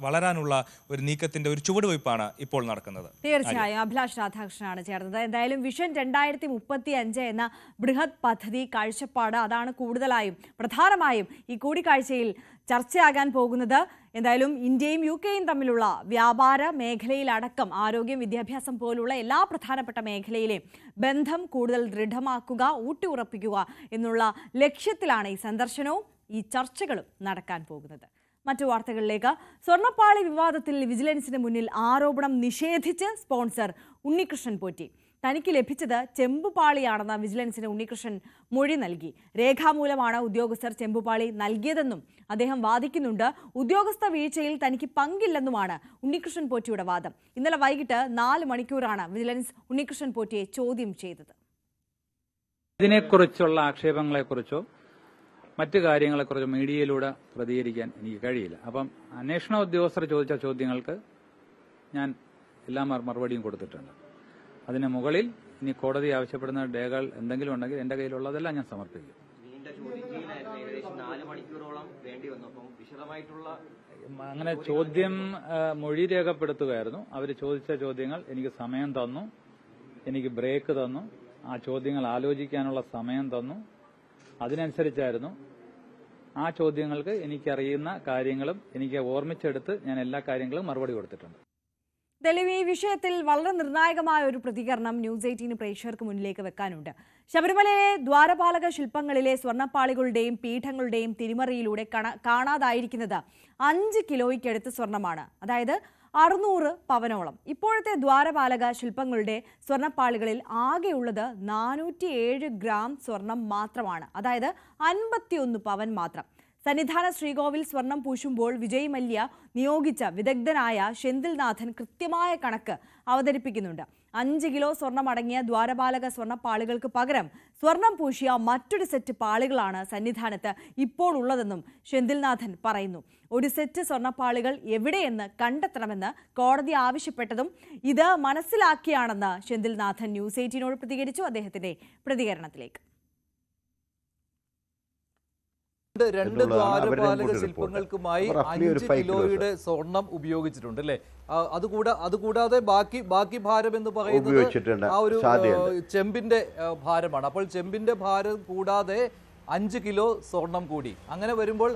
വളരാനുള്ള ഒരു നീക്കത്തിന്റെ ഒരു ചുവടുവയ്പ്പാണ് ഇപ്പോൾ നടക്കുന്നത്. തീർച്ചയായും അഭിലാഷ് രാധാകൃഷ്ണനാണ് ചേർന്നത്. എന്തായാലും വിഷൻ 2035 എന്ന ബൃഹത് പദ്ധതി കാഴ്ചപ്പാട് അതാണ് കൂടുതലായും പ്രധാനമായും ഈ കൂടിക്കാഴ്ചയിൽ ചർച്ചയാകാൻ പോകുന്നത്. എന്തായാലും ഇന്ത്യയും UK-യും തമ്മിലുള്ള വ്യാപാര മേഖലയിലടക്കം ആരോഗ്യം, വിദ്യാഭ്യാസം പോലുള്ള എല്ലാ പ്രധാനപ്പെട്ട മേഖലയിലെയും ബന്ധം കൂടുതൽ ദൃഢമാക്കുക, ഊട്ടിയുറപ്പിക്കുക എന്നുള്ള ലക്ഷ്യത്തിലാണ് ഈ സന്ദർശനവും ഈ ചർച്ചകളും നടക്കാൻ പോകുന്നത്. മറ്റു വാർത്തകളിലേക്ക്. സ്വർണ്ണപ്പാളി വിവാദത്തിൽ വിജിലൻസിന് മുന്നിൽ ആരോപണം നിഷേധിച്ച് സ്പോൺസർ ഉണ്ണികൃഷ്ണൻ പോറ്റി. തനിക്ക് ലഭിച്ചത് ചെമ്പുപാളിയാണെന്ന് വിജിലൻസിന് ഉണ്ണികൃഷ്ണൻ മൊഴി നൽകി. രേഖാമൂലമാണ് ഉദ്യോഗസ്ഥർ ചെമ്പുപാളി നൽകിയതെന്നും അദ്ദേഹം വാദിക്കുന്നുണ്ട്. ഉദ്യോഗസ്ഥ വീഴ്ചയിൽ തനിക്ക് പങ്കില്ലെന്നുമാണ് ഉണ്ണികൃഷ്ണൻ പോറ്റിയുടെ വാദം. ഇന്നലെ വൈകിട്ട് 4 മണിക്കൂറാണ് വിജിലൻസ് ഉണ്ണികൃഷ്ണൻ പോറ്റിയെ ചോദ്യം ചെയ്തത്. ഇതിനെക്കുറിച്ചുള്ള ആക്ഷേപങ്ങളെക്കുറിച്ചോ മറ്റു കാര്യങ്ങളെക്കുറിച്ചോ മീഡിയയിലൂടെ പ്രതികരിക്കാൻ എനിക്ക് കഴിയില്ല. അപ്പം അന്വേഷണ ഉദ്യോഗസ്ഥർ ചോദിച്ച ചോദ്യങ്ങൾക്ക് ഞാൻ എല്ലാ മറുപടിയും കൊടുത്തിട്ടുണ്ട്. അതിന് മുകളിൽ ഇനി കോടതി ആവശ്യപ്പെടുന്ന രേഖകൾ എന്തെങ്കിലും ഉണ്ടെങ്കിൽ എന്റെ കയ്യിലുള്ളതെല്ലാം ഞാൻ സമർപ്പിക്കും. അങ്ങനെ ചോദ്യം മൊഴി രേഖപ്പെടുത്തുകയായിരുന്നു. അവർ ചോദിച്ച ചോദ്യങ്ങൾ എനിക്ക് സമയം തന്നു, എനിക്ക് ബ്രേക്ക് തന്നു, ആ ചോദ്യങ്ങൾ ആലോചിക്കാനുള്ള സമയം തന്നു. അതിനനുസരിച്ചായിരുന്നു ആ ചോദ്യങ്ങൾക്ക് എനിക്കറിയുന്ന കാര്യങ്ങളും എനിക്ക് ഓർമ്മിച്ചെടുത്ത് ഞാൻ എല്ലാ കാര്യങ്ങളും മറുപടി കൊടുത്തിട്ടുണ്ട്. തെളിവ് ഈ വിഷയത്തിൽ വളരെ നിർണായകമായ ഒരു പ്രതികരണം ന്യൂസ് 18 പ്രേക്ഷകർക്ക് മുന്നിലേക്ക് വെക്കാനുണ്ട്. ശബരിമലയിലെ ദ്വാരപാലക ശില്പങ്ങളിലെ സ്വർണ്ണപ്പാളികളുടെയും പീഠങ്ങളുടെയും തിരിമറിയിലൂടെ കാണാതായിരിക്കുന്നത് 5 കിലോയ്ക്കടുത്ത് സ്വർണ്ണമാണ്, അതായത് 600 പവനോളം. ഇപ്പോഴത്തെ ദ്വാരപാലക ശില്പങ്ങളുടെ സ്വർണ്ണപ്പാളികളിൽ ആകെയുള്ളത് 407 ഗ്രാം സ്വർണം മാത്രമാണ്, അതായത് 51 പവൻ മാത്രം. സന്നിധാന ശ്രീകോവിൽ സ്വർണം പൂശുമ്പോൾ വിജയ് മല്യ നിയോഗിച്ച വിദഗ്ധനായ ഷെന്തിൽനാഥൻ കൃത്യമായ കണക്ക് അവതരിപ്പിക്കുന്നുണ്ട്. 5 കിലോ സ്വർണം അടങ്ങിയ ദ്വാരപാലക സ്വർണ്ണപ്പാളികൾക്ക് പകരം സ്വർണം പൂശിയ മറ്റൊരു സെറ്റ് പാളികളാണ് സന്നിധാനത്ത് ഇപ്പോൾ ഉള്ളതെന്നും ഷെന്തിൽനാഥൻ പറയുന്നു. ഒരു സെറ്റ് സ്വർണ്ണപ്പാളികൾ എവിടെയെന്ന് കണ്ടെത്തണമെന്ന് കോടതി ആവശ്യപ്പെട്ടതും ഇത് മനസ്സിലാക്കിയാണെന്ന് ഷെന്തിൽനാഥൻ ന്യൂസ് 18നോട് പ്രതികരിച്ചു. അദ്ദേഹത്തിന്റെ പ്രതികരണത്തിലേക്ക്. രണ്ട് ദ്വാരപാലക ശില്പങ്ങൾക്കുമായി 5 കിലോയുടെ സ്വർണം ഉപയോഗിച്ചിട്ടുണ്ട് അല്ലെ? അതുകൂടാതെ ബാക്കി ഭാരം എന്ന് പറയുന്നത് ആ ഒരു ചെമ്പിന്റെ ഭാരമാണ്. അപ്പോൾ ചെമ്പിന്റെ ഭാരം കൂടാതെ 5 കിലോ സ്വർണം കൂടി. അങ്ങനെ വരുമ്പോൾ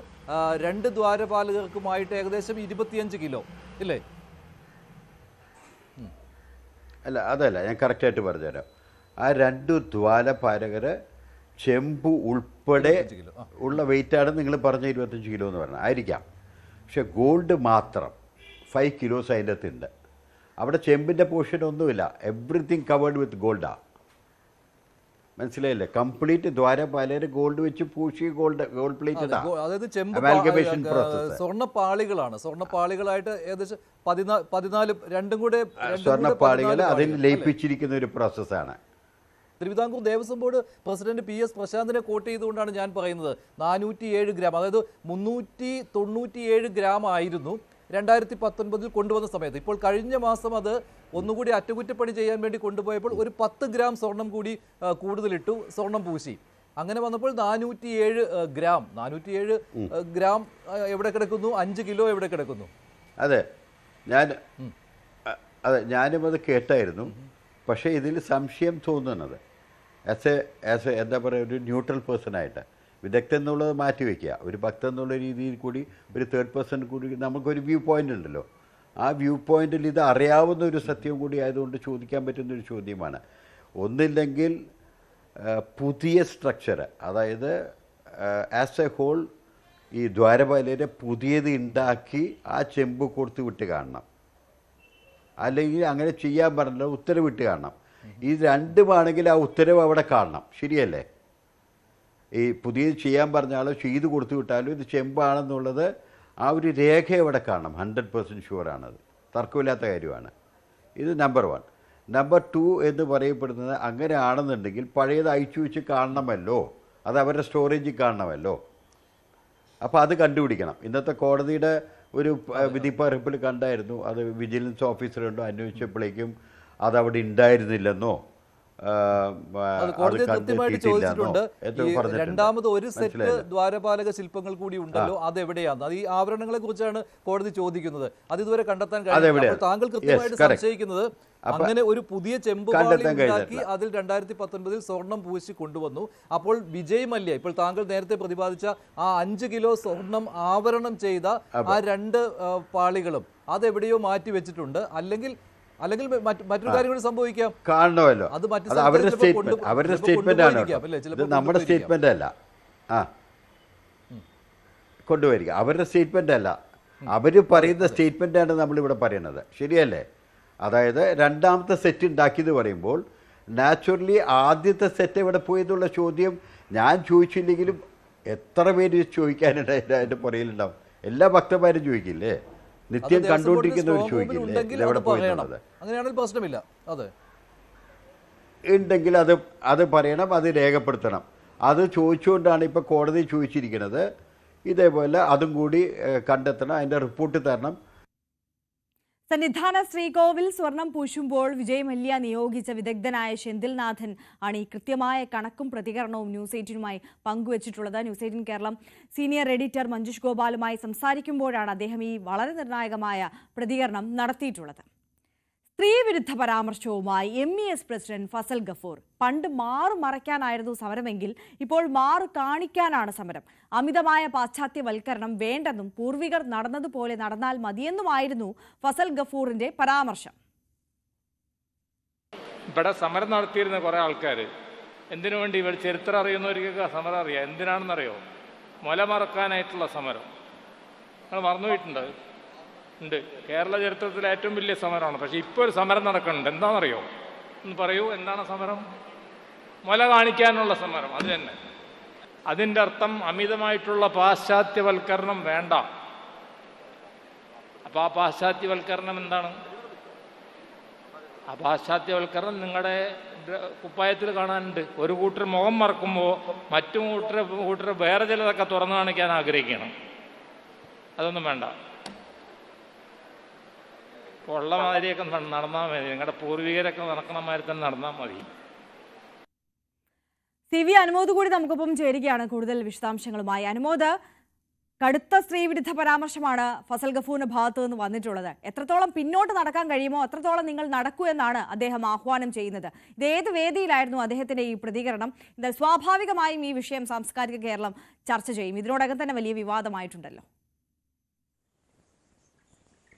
2 ദ്വാരപാലകർക്കുമായിട്ട് ഏകദേശം 25 കിലോ ഇല്ലേ? അല്ല, അതല്ല, ഞാൻ കറക്റ്റായിട്ട് പറഞ്ഞുതരാം. ആ 2 ദ്വാരപാലകര് ചെമ്പു ഉൾപ്പെടെ ഉള്ള വെയിറ്റാണ് നിങ്ങൾ പറഞ്ഞ 25 കിലോ എന്ന് പറഞ്ഞത്. ആയിരിക്കാം. പക്ഷെ ഗോൾഡ് മാത്രം 5 കിലോസ് അതിൻ്റെ അകത്തുണ്ട്. അവിടെ ചെമ്പിൻ്റെ പോർഷൻ ഒന്നുമില്ല. എവ്രിതിങ് കവേർഡ് വിത്ത് ഗോൾഡാ. മനസ്സിലായില്ലേ? കംപ്ലീറ്റ് ദ്വാരപാലകര് ഗോൾഡ് വെച്ച് പൂശി ഗോൾഡ് പ്ലേറ്റഡ്. അതായത് ചെമ്പ് സ്വർണ്ണപ്പാളികളാണ്. സ്വർണ്ണപ്പാളികളായിട്ട് ഏകദേശം 14 രണ്ടും കൂടെ സ്വർണ്ണപ്പാളികൾ അതിൽ ലയിപ്പിച്ചിരിക്കുന്ന ഒരു പ്രോസസ്സാണ്. Thiruvithamkoor Devaswom board president PS പ്രശാന്തിനെ കോട്ട് ചെയ്തുകൊണ്ടാണ് ഞാൻ പറയുന്നത് 407 ഗ്രാം, അതായത് 397 ഗ്രാം ആയിരുന്നു 2019 കൊണ്ടുവന്ന സമയത്ത്. ഇപ്പോൾ കഴിഞ്ഞ മാസം അത് ഒന്നുകൂടി അറ്റകുറ്റപ്പണി ചെയ്യാൻ വേണ്ടി കൊണ്ടുപോയപ്പോൾ ഒരു 10 ഗ്രാം സ്വർണം കൂടി കൂടുതലിട്ടു, സ്വർണം പൂശി. അങ്ങനെ വന്നപ്പോൾ 407 ഗ്രാം എവിടെ കിടക്കുന്നു? 5 കിലോ എവിടെ കിടക്കുന്നു? അതെ, ഞാനും അത് കേട്ടായിരുന്നു. പക്ഷേ ഇതിൽ സംശയം തോന്നുന്നത് ആസ് എ എന്താ പറയുക, ഒരു ന്യൂട്രൽ പേഴ്സണായിട്ട്, വിദഗ്ധൻ എന്നുള്ളത് മാറ്റിവെക്കുക, ഒരു ഭക്തൻ എന്നുള്ള രീതിയിൽ കൂടി ഒരു തേർഡ് പേഴ്സൺ കൂടി നമുക്കൊരു വ്യൂ പോയിൻ്റ് ഉണ്ടല്ലോ. ആ വ്യൂ പോയിന്റിൽ ഇത് അറിയാവുന്ന ഒരു സത്യം കൂടി ആയതുകൊണ്ട് ചോദിക്കാൻ പറ്റുന്നൊരു ചോദ്യമാണ്. ഒന്നില്ലെങ്കിൽ പുതിയ സ്ട്രക്ചർ, അതായത് ആസ് എ ഹോൾ ഈ ദ്വാരപാലകരെ പുതിയത് ഉണ്ടാക്കി ആ ചെമ്പ് കൊടുത്ത് വിട്ട് കാണണം, അല്ലെങ്കിൽ അങ്ങനെ ചെയ്യാൻ പറഞ്ഞ ഉത്തരവിട്ട് കാണണം. ഈ രണ്ടുമാണെങ്കിൽ ആ ഉത്തരവ് അവിടെ കാണണം. ശരിയല്ലേ? ഈ പുതിയത് ചെയ്യാൻ പറഞ്ഞ ആളോ ചെയ്ത് കൊടുത്തു വിട്ടാലും ഇത് ചെമ്പാണെന്നുള്ളത് ആ ഒരു രേഖ അവിടെ കാണണം. 100% ഷുവറാണത്, തർക്കമില്ലാത്ത കാര്യമാണ്. ഇത് നമ്പർ 1. നമ്പർ 2 എന്ന് പറയപ്പെടുന്നത് അങ്ങനെയാണെന്നുണ്ടെങ്കിൽ പഴയത് അയച്ചു വെച്ച് കാണണമല്ലോ, അത് അവരുടെ സ്റ്റോറേജിൽ കാണണമല്ലോ. അപ്പോൾ അത് കണ്ടുപിടിക്കണം. ഇന്നത്തെ കോടതിയുടെ ഒരു വിധിപ്പറിപ്പിൽ കണ്ടായിരുന്നു, അത് വിജിലൻസ് ഓഫീസറുണ്ടോ അന്വേഷിച്ചപ്പോഴേക്കും അതവിടെ ഉണ്ടായിരുന്നില്ലെന്നോ കോടതി കൃത്യമായിട്ട് ചോദിച്ചിട്ടുണ്ട്. രണ്ടാമത് ഒരു സെറ്റ് ദ്വാരപാലക ശില്പങ്ങൾ കൂടി ഉണ്ടല്ലോ, അതെവിടെയാണ്? അത് ഈ ആഭരണങ്ങളെ കുറിച്ചാണ് കോടതി ചോദിക്കുന്നത്. അത് ഇതുവരെ കണ്ടെത്താൻ കഴിയില്ല. താങ്കൾ കൃത്യമായിട്ട് സംശയിക്കുന്നത് അങ്ങനെ ഒരു പുതിയ ചെമ്പുപാളി ഉണ്ടാക്കി അതിൽ 2019 സ്വർണം പൂശി കൊണ്ടുവന്നു. അപ്പോൾ വിജയ് മല്യ, ഇപ്പോൾ താങ്കൾ നേരത്തെ പ്രതിപാദിച്ച ആ 5 കിലോ സ്വർണം ആവരണം ചെയ്ത ആ 2 പാളികളും അതെവിടെയോ മാറ്റി വെച്ചിട്ടുണ്ട്. അല്ലെങ്കിൽ മറ്റൊരു കാര്യം കൂടി സംഭവിക്കാം, കാണണമല്ലോ. അത് അവരുടെ സ്റ്റേറ്റ്മെന്റ് ആണ്, നമ്മുടെ സ്റ്റേറ്റ്മെന്റ് അല്ല. കൊണ്ടുവരിക അവരുടെ സ്റ്റേറ്റ്മെന്റ് അല്ല, അവർ പറയുന്ന സ്റ്റേറ്റ്മെന്റ് ആണ് നമ്മളിവിടെ പറയുന്നത്. ശരിയല്ലേ? അതായത് രണ്ടാമത്തെ സെറ്റ് ഉണ്ടാക്കിയെന്ന് പറയുമ്പോൾ നാച്ചുറലി ആദ്യത്തെ സെറ്റ് എവിടെ പോയെന്നുള്ള ചോദ്യം ഞാൻ ചോദിച്ചില്ലെങ്കിലും എത്ര പേര് ചോദിക്കാനുണ്ട്, അതിൻ്റെ പുറയിലുണ്ടാവും. എല്ലാ ഭക്തന്മാരും ചോദിക്കില്ലേ, നിത്യം കണ്ടുകൊണ്ടിരിക്കുന്നവർ ചോദിക്കില്ലേ ഇതെവിടെ പോയെന്നുള്ളത്. അങ്ങനെയാണെങ്കിൽ പ്രശ്നമില്ല. അതെ, ഉണ്ടെങ്കിൽ അത് പറയണം, അത് രേഖപ്പെടുത്തണം. അത് ചോദിച്ചുകൊണ്ടാണ് ഇപ്പോൾ കോടതി ചോദിച്ചിരിക്കുന്നത്. ഇതേപോലെ അതും കൂടി കണ്ടെത്തണം, അതിൻ്റെ റിപ്പോർട്ട് തരണം. സന്നിധാന ശ്രീകോവിൽ സ്വർണം പൂശുമ്പോൾ വിജയ് മല്യ നിയോഗിച്ച വിദഗ്ധനായ സെന്തിൽനാഥൻ ആണ് ഈ കൃത്യമായ കണക്കും പ്രതികരണവും ന്യൂസ് 18നുമായി പങ്കുവച്ചിട്ടുള്ളത്. News 18 Keralam senior editor Manjush ഗോപാലുമായി സംസാരിക്കുമ്പോഴാണ് അദ്ദേഹം ഈ വളരെ നിർണായകമായ പ്രതികരണം നടത്തിയിട്ടുള്ളത്. സ്ത്രീവിരുദ്ധ പരാമർശവുമായി MES പ്രസിഡന്റ് ഫസൽ ഗഫൂർ. പണ്ട് മാറു മറയ്ക്കാനായിരുന്നു സമരമെങ്കിൽ ഇപ്പോൾ മാറു കാണിക്കാനാണ് സമരം. അമിതമായ പാശ്ചാത്യവൽക്കരണം വേണ്ടെന്നും പൂർവികർ നടന്നതുപോലെ നടന്നാൽ മതിയെന്നുമായിരുന്നു ഫസൽ ഗഫൂറിന്റെ പരാമർശം. ഇവിടെ സമരം നടത്തിയിരുന്ന കുറേ ആൾക്കാർ എന്തിനു വേണ്ടി, ഇവർ ചരിത്രം അറിയുന്നവർക്കൊക്കെ സമരം അറിയാം. എന്തിനാണെന്നറിയോ? മുല മറക്കാനായിട്ടുള്ള സമരം. നിങ്ങൾ മറന്നുപോയിട്ടുണ്ട്? ഉണ്ട്. കേരള ചരിത്രത്തിലെ ഏറ്റവും വലിയ സമരമാണ്. പക്ഷേ ഇപ്പോൾ ഒരു സമരം നടക്കുന്നുണ്ട്. എന്താണെന്നറിയോ? ഒന്ന് പറയൂ, എന്താണ് സമരം? മുല കാണിക്കാനുള്ള സമരം. അത് തന്നെ. അതിൻ്റെ അർത്ഥം അമിതമായിട്ടുള്ള പാശ്ചാത്യവൽക്കരണം വേണ്ട. അപ്പോൾ ആ പാശ്ചാത്യവൽക്കരണം എന്താണ്? ആ പാശ്ചാത്യവൽക്കരണം നിങ്ങളുടെ കുപ്പായത്തിൽ കാണാനുണ്ട്. ഒരു കൂട്ടർ മുഖം മറക്കുമ്പോൾ മറ്റു കൂട്ടർ വേറെ ചിലതൊക്കെ തുറന്നു കാണിക്കാൻ ആഗ്രഹിക്കണം. അതൊന്നും വേണ്ട. ഉള്ള മാതിരിയൊക്കെ നടന്നാൽ മതി. നിങ്ങളുടെ പൂർവികരൊക്കെ നടക്കണ മാതിരി തന്നെ നടന്നാൽ മതി. CV അനുമോദ് കൂടി നമുക്കൊപ്പം ചേരുകയാണ് കൂടുതൽ വിശദാംശങ്ങളുമായി. അനുമോദ്, കടുത്ത സ്ത്രീവിരുദ്ധ പരാമർശമാണ് ഫസൽ ഗഫൂറിന്റെ ഭാഗത്തു നിന്ന് വന്നിട്ടുള്ളത്. എത്രത്തോളം പിന്നോട്ട് നടക്കാൻ കഴിയുമോ അത്രത്തോളം നിങ്ങൾ നടക്കൂ എന്നാണ് അദ്ദേഹം ആഹ്വാനം ചെയ്യുന്നത്. ഇത് ഏത് വേദിയിലായിരുന്നു അദ്ദേഹത്തിന്റെ ഈ പ്രതികരണം? എന്നാൽ സ്വാഭാവികമായും ഈ വിഷയം സാംസ്കാരിക കേരളം ചർച്ച ചെയ്യും. ഇതിനോടകം തന്നെ വലിയ വിവാദമായിട്ടുണ്ടല്ലോ.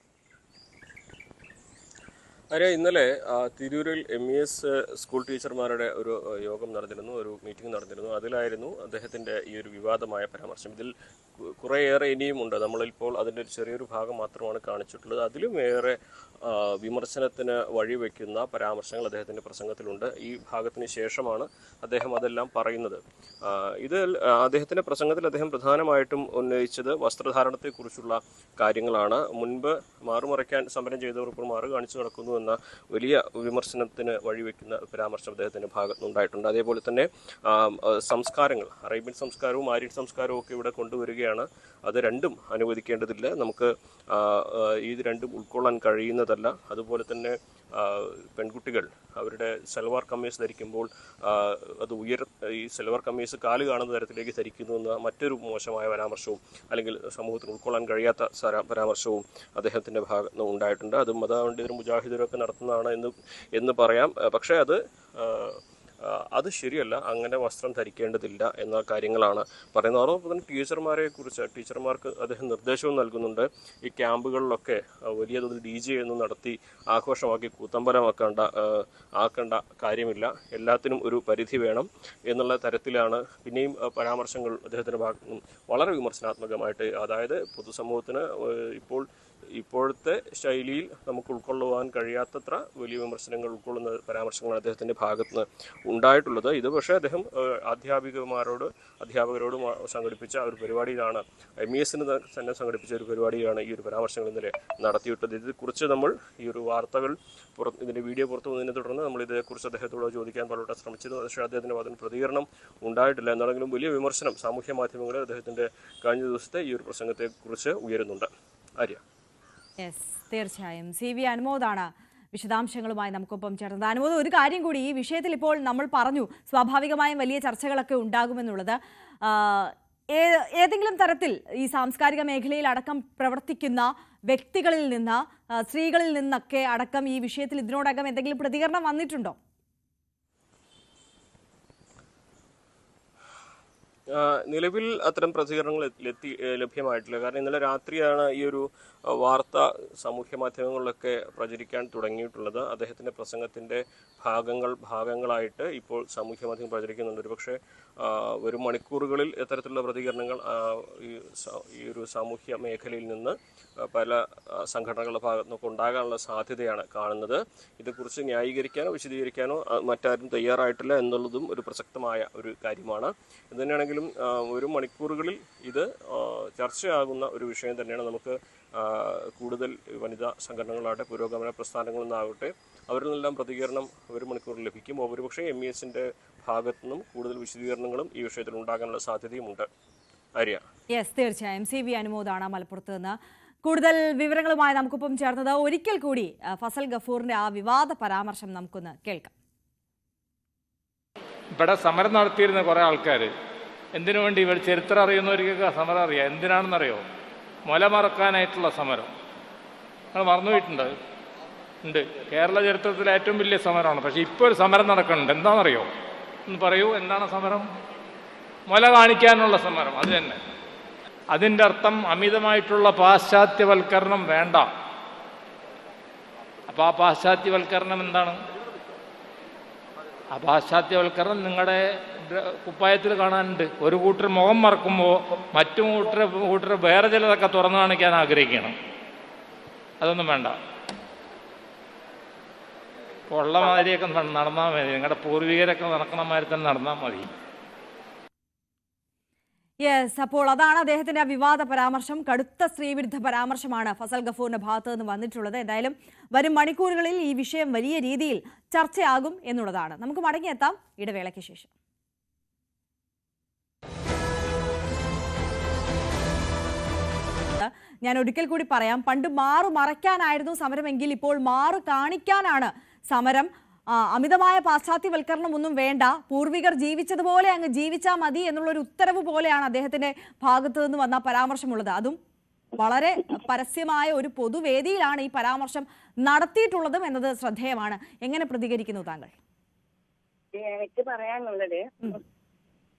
ഇന്നലെ തിരൂരിൽ MES സ്കൂൾ ടീച്ചർമാരുടെ ഒരു യോഗം നടന്നിരുന്നു, ഒരു മീറ്റിംഗ് നടന്നിരുന്നു. അതിലായിരുന്നു അദ്ദേഹത്തിൻ്റെ ഈ ഒരു വിവാദമായ പരാമർശം. ഇതിൽ കുറേയേറെ ഇനിയുമുണ്ട്. നമ്മളിപ്പോൾ അതിൻ്റെ ഒരു ചെറിയൊരു ഭാഗം മാത്രമാണ് കാണിച്ചിട്ടുള്ളത്. അതിലും ഏറെ വിമർശനത്തിന് വഴിവെക്കുന്ന പരാമർശങ്ങൾ അദ്ദേഹത്തിൻ്റെ പ്രസംഗത്തിലുണ്ട്. ഈ ഭാഗത്തിന് ശേഷമാണ് അദ്ദേഹം അതെല്ലാം പറയുന്നത്. ഇതിൽ അദ്ദേഹത്തിൻ്റെ പ്രസംഗത്തിൽ അദ്ദേഹം പ്രധാനമായിട്ടും ഉന്നയിച്ചത് വസ്ത്രധാരണത്തെക്കുറിച്ചുള്ള കാര്യങ്ങളാണ്. മുൻപ് മാറുമറയ്ക്കാൻ സമരം ചെയ്തവർ ഇപ്പോൾ മാറു കാണിച്ചു നടക്കുന്നു എന്ന വലിയ വിമർശനത്തിന് വഴിവെക്കുന്ന പരാമർശം അദ്ദേഹത്തിൻ്റെ ഭാഗത്തുനിന്നുണ്ടായിട്ടുണ്ട്. അതേപോലെ തന്നെ സംസ്കാരങ്ങൾ, അറേബ്യൻ സംസ്കാരവും ആര്യൻ സംസ്കാരവും ഒക്കെ ഇവിടെ കൊണ്ടുവരികയാണ്. അത് രണ്ടും അനുവദിക്കേണ്ടതില്ല. നമുക്ക് ഇത് രണ്ടും ഉൾക്കൊള്ളാൻ കഴിയുന്നതല്ല. അതുപോലെ തന്നെ പെൺകുട്ടികൾ അവരുടെ സൽവാർ കമ്മീസ് ധരിക്കുമ്പോൾ അത് ഈ സൽവാർ കമ്മീസ് കാല് കാണുന്ന തരത്തിലേക്ക് ധരിക്കുന്നു എന്ന മറ്റൊരു മോശമായ പരാമർശവും അല്ലെങ്കിൽ സമൂഹത്തിന് ഉൾക്കൊള്ളാൻ കഴിയാത്ത പരാമർശവും അദ്ദേഹത്തിൻ്റെ ഭാഗത്ത് നിന്ന് ഉണ്ടായിട്ടുണ്ട്. അത് മതപണ്ഡിതരും മുജാഹിദരൊക്കെ നടത്തുന്നതാണ് എന്ന് പറയാം. പക്ഷേ അത് ശരിയല്ല. അങ്ങനെ വസ്ത്രം ധരിക്കേണ്ടതില്ല എന്ന കാര്യങ്ങളാണ് പറയുന്നത്. അതോടൊപ്പം തന്നെ ടീച്ചർമാർക്ക് അദ്ദേഹം നിർദ്ദേശവും നൽകുന്നുണ്ട്. ഈ ക്യാമ്പുകളിലൊക്കെ വലിയ തോതിൽ DJ ഒന്നും നടത്തി ആഘോഷമാക്കി ആക്കേണ്ട കാര്യമില്ല. എല്ലാത്തിനും ഒരു പരിധി വേണം എന്നുള്ള തരത്തിലാണ് പിന്നെയും പരാമർശങ്ങൾ അദ്ദേഹത്തിൻ്റെ ഭാഗത്തു നിന്നും വളരെ വിമർശനാത്മകമായിട്ട്. അതായത് പൊതുസമൂഹത്തിന് ഇപ്പോഴത്തെ ശൈലിയിൽ നമുക്ക് ഉൾക്കൊള്ളുവാൻ കഴിയാത്തത്ര വലിയ വിമർശനങ്ങൾ ഉൾക്കൊള്ളുന്ന പരാമർശങ്ങൾ അദ്ദേഹത്തിൻ്റെ ഭാഗത്ത് നിന്ന് ഉണ്ടായിട്ടുള്ളത്. ഇത് പക്ഷേ അദ്ദേഹം അധ്യാപകരോട് സംഘടിപ്പിച്ച ഒരു പരിപാടിയിലാണ്, MESന് തന്നെ സംഘടിപ്പിച്ച ഒരു പരിപാടിയിലാണ് ഈ ഒരു പരാമർശങ്ങൾ ഇന്നലെ നടത്തിയിട്ടത്. ഇതേക്കുറിച്ച് നമ്മൾ ഈ ഒരു വാർത്തകൾ ഇതിൻ്റെ വീഡിയോ പുറത്തു വന്നതിനെ തുടർന്ന് നമ്മൾ ഇതേക്കുറിച്ച് അദ്ദേഹത്തോട് ചോദിക്കാൻ പലവട്ടം ശ്രമിച്ചിരുന്നു. പക്ഷേ അദ്ദേഹത്തിൻ്റെ ഭാഗത്തിന് പ്രതികരണം ഉണ്ടായിട്ടില്ല. എന്നാണെങ്കിലും വലിയ വിമർശനം സാമൂഹ്യ മാധ്യമങ്ങളിൽ അദ്ദേഹത്തിൻ്റെ കഴിഞ്ഞ ദിവസത്തെ ഈ ഒരു പ്രസംഗത്തെക്കുറിച്ച് ഉയരുന്നുണ്ട്. ആര്യ. യെസ്, തീർച്ചയായും. CV അനുമോദാണ് വിശദാംശങ്ങളുമായി നമുക്കൊപ്പം ചേർന്നത്. അനുമോദ്, ഒരു കാര്യം കൂടി, ഈ വിഷയത്തിൽ ഇപ്പോൾ നമ്മൾ പറഞ്ഞു സ്വാഭാവികമായും വലിയ ചർച്ചകളൊക്കെ ഉണ്ടാകുമെന്നുള്ളത്. ഏതെങ്കിലും തരത്തിൽ ഈ സാംസ്കാരിക മേഖലയിൽ അടക്കം പ്രവർത്തിക്കുന്ന വ്യക്തികളിൽ നിന്ന്, സ്ത്രീകളിൽ നിന്നൊക്കെ അടക്കം ഈ വിഷയത്തിൽ ഇതിനോടകം എന്തെങ്കിലും പ്രതികരണം വന്നിട്ടുണ്ടോ? നിലവിൽ അത്തരം പ്രതികരണങ്ങൾ ലഭ്യമായിട്ടില്ല. കാരണം ഇന്നലെ രാത്രിയാണ് ഈ ഒരു വാർത്ത സാമൂഹ്യ മാധ്യമങ്ങളിലൊക്കെ പ്രചരിക്കാൻ തുടങ്ങിയിട്ടുള്ളത്. അദ്ദേഹത്തിൻ്റെ പ്രസംഗത്തിൻ്റെ ഭാഗങ്ങളായിട്ട് ഇപ്പോൾ സാമൂഹ്യ മാധ്യമം പ്രചരിക്കുന്നുണ്ട്. ഒരു പക്ഷേ വരും മണിക്കൂറുകളിൽ എത്തരത്തിലുള്ള പ്രതികരണങ്ങൾ ഈ ഒരു സാമൂഹ്യ മേഖലയിൽ നിന്ന് പല സംഘടനകളുടെ ഭാഗത്തു നിന്നൊക്കെ ഉണ്ടാകാനുള്ള സാധ്യതയാണ് കാണുന്നത്. ഇതേക്കുറിച്ച് ന്യായീകരിക്കാനോ വിശദീകരിക്കാനോ മറ്റാരും തയ്യാറായിട്ടില്ല എന്നുള്ളതും ഒരു പ്രസക്തമായ ഒരു കാര്യമാണ്. ഇതുതന്നെയാണെങ്കിലും വരും മണിക്കൂറുകളിൽ ഇത് ചർച്ചയാകുന്ന ഒരു വിഷയം തന്നെയാണ്. നമുക്ക് കൂടുതൽ വനിതാ സംഘടനകളാകട്ടെ, പുരോഗമന പ്രസ്ഥാനങ്ങളിൽ നിന്നാകട്ടെ, അവരിൽ നിന്നെല്ലാം പ്രതികരണം ഒരു മണിക്കൂറിൽ ലഭിക്കും. ഒരുപക്ഷേ MESന്റെ ഭാഗത്തു നിന്നും കൂടുതൽ വിശദീകരണങ്ങളും ഈ വിഷയത്തിൽ ഉണ്ടാകാനുള്ള സാധ്യതയുമുണ്ട്. ആര്യ. യെസ്, തീർച്ചയായും. CV അനുമോദാണ് മലപ്പുറത്ത് നിന്ന് കൂടുതൽ വിവരങ്ങളുമായി നമുക്കൊപ്പം ചേർന്നത്. ഒരിക്കൽ കൂടി ഫസൽ ഗഫൂറിന്റെ ആ വിവാദ പരാമർശം നമുക്കൊന്ന് കേൾക്കാം. ഇവിടെ സമരം നടത്തിയിരുന്ന കുറേ ആൾക്കാർ, എന്തിനു വേണ്ടി? ഇവർ ചരിത്രം അറിയുന്നവർക്കൊക്കെ സമരം അറിയാം. എന്തിനാണെന്നറിയോ? മുല മറക്കാനായിട്ടുള്ള സമരം. നിങ്ങൾ മറന്നുപോയിട്ടുണ്ട്? ഉണ്ട്. കേരള ചരിത്രത്തിലെ ഏറ്റവും വലിയ സമരമാണ്. പക്ഷേ ഇപ്പോൾ ഒരു സമരം നടക്കുന്നുണ്ട്. എന്താണെന്നറിയോ? ഒന്ന് പറയൂ, എന്താണ് സമരം? മുല കാണിക്കാനുള്ള സമരം. അത് തന്നെ. അതിൻ്റെ അർത്ഥം അമിതമായിട്ടുള്ള പാശ്ചാത്യവൽക്കരണം വേണ്ട. അപ്പോൾ ആ പാശ്ചാത്യവൽക്കരണം എന്താണ്? ആ പാശ്ചാത്യവൽക്കരണം നിങ്ങളുടെ കുപ്പായത്തിൽ കാണാനുണ്ട്. ഒരു കൂട്ടർ മുഖം മറക്കുമ്പോൾ മറ്റു കൂട്ടർ വേറെ ചിലതൊക്കെ തുറന്നു കാണിക്കാൻ ആഗ്രഹിക്കണം. അതൊന്നും വേണ്ട. ഉള്ള മാതിരിയൊക്കെ നടന്നാൽ മതി. നിങ്ങളുടെ പൂർവികരൊക്കെ നടക്കണ മാതിരി തന്നെ നടന്നാൽ മതി. യെസ്, അപ്പോൾ അതാണ് അദ്ദേഹത്തിന്റെ വിവാദ പരാമർശം. കടുത്ത സ്ത്രീവിരുദ്ധ പരാമർശമാണ് ഫസൽ ഗഫൂറിന്റെ ഭാഗത്ത് നിന്ന് വന്നിട്ടുള്ളത്. എന്തായാലും വരും മണിക്കൂറുകളിൽ ഈ വിഷയം വലിയ രീതിയിൽ ചർച്ചയാകും എന്നുള്ളതാണ്. നമുക്ക് മടങ്ങിയെത്താം ഇടവേളയ്ക്ക് ശേഷം. ഞാൻ ഒരിക്കൽ കൂടി പറയാം, പണ്ട് മാറു മറയ്ക്കാനായിരുന്നു സമരമെങ്കിൽ ഇപ്പോൾ മാറു കാണിക്കാനാണ് സമരം. അമിതമായ പാശ്ചാത്യവൽക്കരണം ഒന്നും വേണ്ട, പൂർവികർ ജീവിച്ചതുപോലെ അങ്ങ് ജീവിച്ചാൽ മതി എന്നുള്ളൊരു ഉത്തരവ് പോലെയാണ് അദ്ദേഹത്തിന്റെ ഭാഗത്തു നിന്ന് വന്ന പരാമർശമുള്ളത്. അതും വളരെ പരസ്യമായ ഒരു പൊതുവേദിയിലാണ് ഈ പരാമർശം നടത്തിയിട്ടുള്ളതും എന്നത് ശ്രദ്ധേയമാണ്. എങ്ങനെ പ്രതികരിക്കുന്നു താങ്കൾ? എനിക്ക് പറയാനുള്ളത്,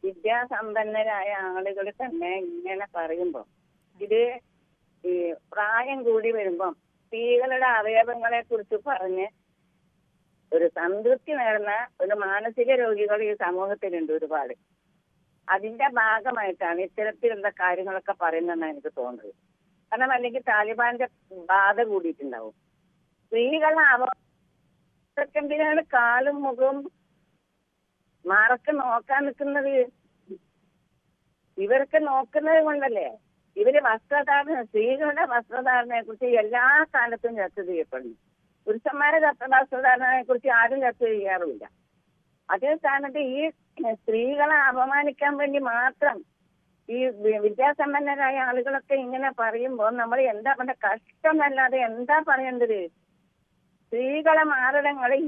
വിദ്യാസമ്പന്നരായ ആളുകൾ തന്നെ ഇങ്ങനെ പറയുമ്പോൾ, ഇത് ഈ പ്രായം കൂടി വരുമ്പം സ്ത്രീകളുടെ അവയവങ്ങളെ കുറിച്ച് പറഞ്ഞ് ഒരു സംതൃപ്തി നേടുന്ന ഒരു മാനസിക രോഗികൾ ഈ സമൂഹത്തിലുണ്ട് ഒരുപാട്. അതിന്റെ ഭാഗമായിട്ടാണ് ഇത്തരത്തിലുള്ള കാര്യങ്ങളൊക്കെ പറയുന്നതെന്നാണ് എനിക്ക് തോന്നുന്നത്. കാരണം അല്ലെങ്കിൽ താലിബാന്റെ ബാധ കൂടിയിട്ടുണ്ടാവും. സ്ത്രീകളെ അവർക്കെന്തിനാണ് കാലും മുഖവും മറക്ക് നോക്കാൻ നിൽക്കുന്നത്? ഇവർക്ക് നോക്കുന്നത് കൊണ്ടല്ലേ. ഇവര് വസ്ത്രധാരണ, സ്ത്രീകളുടെ വസ്ത്രധാരണയെ കുറിച്ച് എല്ലാ കാലത്തും ചർച്ച ചെയ്യപ്പെടുന്നു. പുരുഷന്മാരുടെ വസ്ത്രധാരണയെ കുറിച്ച് ആരും ചർച്ച ചെയ്യാറുമില്ല. അതേ സ്ഥാനത്ത് ഈ സ്ത്രീകളെ അപമാനിക്കാൻ വേണ്ടി മാത്രം ഈ വിദ്യാസമ്പന്നരായ ആളുകളൊക്കെ ഇങ്ങനെ പറയുമ്പോൾ നമ്മൾ എന്താ പറഞ്ഞ കഷ്ടമല്ലാതെ എന്താ പറയേണ്ടത്? സ്ത്രീകളെ മാറിടങ്ങളിൽ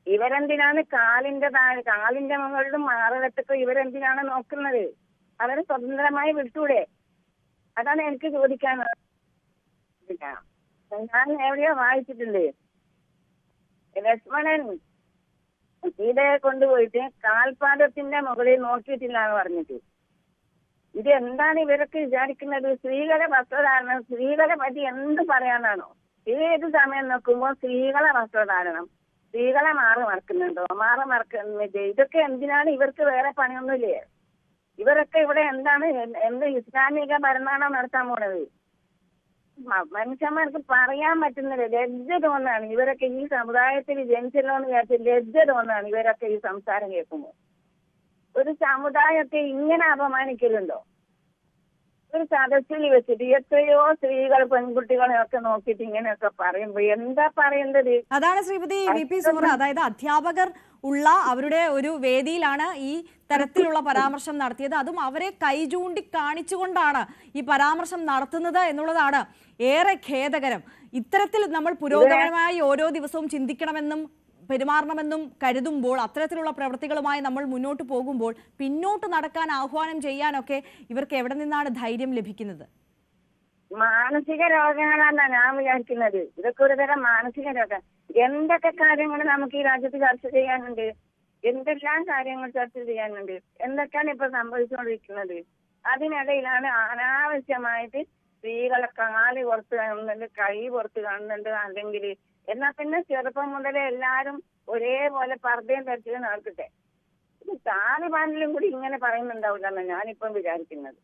ഇവരെന്തിനാണ് കാലിന്റെ മുകളിലും മാറിടത്തൊക്കെ ഇവരെന്തിനാണ് നോക്കുന്നത്? അവരെ സ്വതന്ത്രമായി വിട്ടൂടെ? അതാണ് എനിക്ക് ചോദിക്കാനുള്ളത്. ഞാൻ എവിടെയോ വായിച്ചിട്ടുണ്ട്, ലക്ഷ്മണൻ സീതയെ കൊണ്ടുപോയിട്ട് കാൽപാദത്തിന്റെ മുകളിൽ നോക്കിയിട്ടില്ല എന്ന് പറഞ്ഞിട്ട്. ഇത് എന്താണ് ഇവരൊക്കെ വിചാരിക്കുന്നത്? സ്ത്രീകളെ വസ്ത്രധാരണം, സ്ത്രീകളെ പറ്റി എന്ത് പറയാനാണോ? ഏത് സമയം നോക്കുമ്പോൾ സ്ത്രീകളെ വസ്ത്രധാരണം, സ്ത്രീകളെ മറക്കുന്നുണ്ടോ, മറക്കുന്നില്ല. ഇതൊക്കെ എന്തിനാണ്? ഇവർക്ക് വേറെ പണിയൊന്നുമില്ലേ? ഇവരൊക്കെ ഇവിടെ എന്താണ് ഇസ്ലാമിക ഭരണമാണോ നടത്താൻ പോണത്? മനുഷ്യന്മാർക്ക് പറയാൻ പറ്റുന്നില്ല. ലജ്ജ തോന്നാണ് ഇവരൊക്കെ ഈ സമുദായത്തിൽ ജനിച്ചല്ലോ എന്ന് വിചാരിച്ച് ലജ്ജ തോന്നാണ് ഇവരൊക്കെ ഈ സംസാരം കേൾക്കുമ്പോൾ. ഒരു സമുദായത്തെ ഇങ്ങനെ അപമാനിക്കലുണ്ടോ? ഒരു സദസ്സിൽ വെച്ചിട്ട് എത്രയോ സ്ത്രീകൾ പെൺകുട്ടികളെ ഒക്കെ നോക്കിയിട്ട് ഇങ്ങനെയൊക്കെ പറയുമ്പോ എന്താ പറയേണ്ടത്? അതാണ് ശ്രീമതി VP സുഹ്റ, അതായത് അധ്യാപകർ ഉള്ള അവരുടെ ഒരു വേദിയിലാണ് ഈ തരത്തിലുള്ള പരാമർശം നടത്തിയത്. അതും അവരെ കൈചൂണ്ടി കാണിച്ചുകൊണ്ടാണ് ഈ പരാമർശം നടത്തുന്നത് എന്നുള്ളതാണ് ഏറെ ഖേദകരം. ഇത്തരത്തിൽ നമ്മൾ പുരോഗമനമായി ഓരോ ദിവസവും ചിന്തിക്കണമെന്നും പെരുമാറണമെന്നും കരുതുമ്പോൾ, അത്തരത്തിലുള്ള പ്രവൃത്തികളുമായി നമ്മൾ മുന്നോട്ട് പോകുമ്പോൾ പിന്നോട്ട് നടക്കാൻ ആഹ്വാനം ചെയ്യാനൊക്കെ ഇവർക്ക് എവിടെ നിന്നാണ് ധൈര്യം ലഭിക്കുന്നത്? മാനസിക രോഗങ്ങളാണ് ഞാൻ വിചാരിക്കുന്നത്. ഇതൊക്കെ ഒരു തരം മാനസിക രോഗം. എന്തൊക്കെ കാര്യങ്ങൾ നമുക്ക് ഈ രാജ്യത്ത് ചർച്ച ചെയ്യാനുണ്ട്, എന്തെല്ലാം കാര്യങ്ങൾ ചർച്ച ചെയ്യാനുണ്ട്, എന്തൊക്കെയാണ് ഇപ്പൊ സംഭവിച്ചുകൊണ്ടിരിക്കുന്നത്. അതിനിടയിലാണ് അനാവശ്യമായിട്ട് സ്ത്രീകളെ കാല് പുറത്ത് കാണുന്നുണ്ട്, കൈ പുറത്ത് കാണുന്നുണ്ട്, അല്ലെങ്കിൽ എന്നാ പിന്നെ ചെറുപ്പം മുതലേ എല്ലാരും ഒരേപോലെ പർദ്ദയും ധരിച്ച് നടക്കട്ടെ. ഇത് താലിബാനിലും കൂടി ഇങ്ങനെ പറയുന്നുണ്ടാവില്ലെന്ന് ഞാനിപ്പം വിചാരിക്കുന്നത്.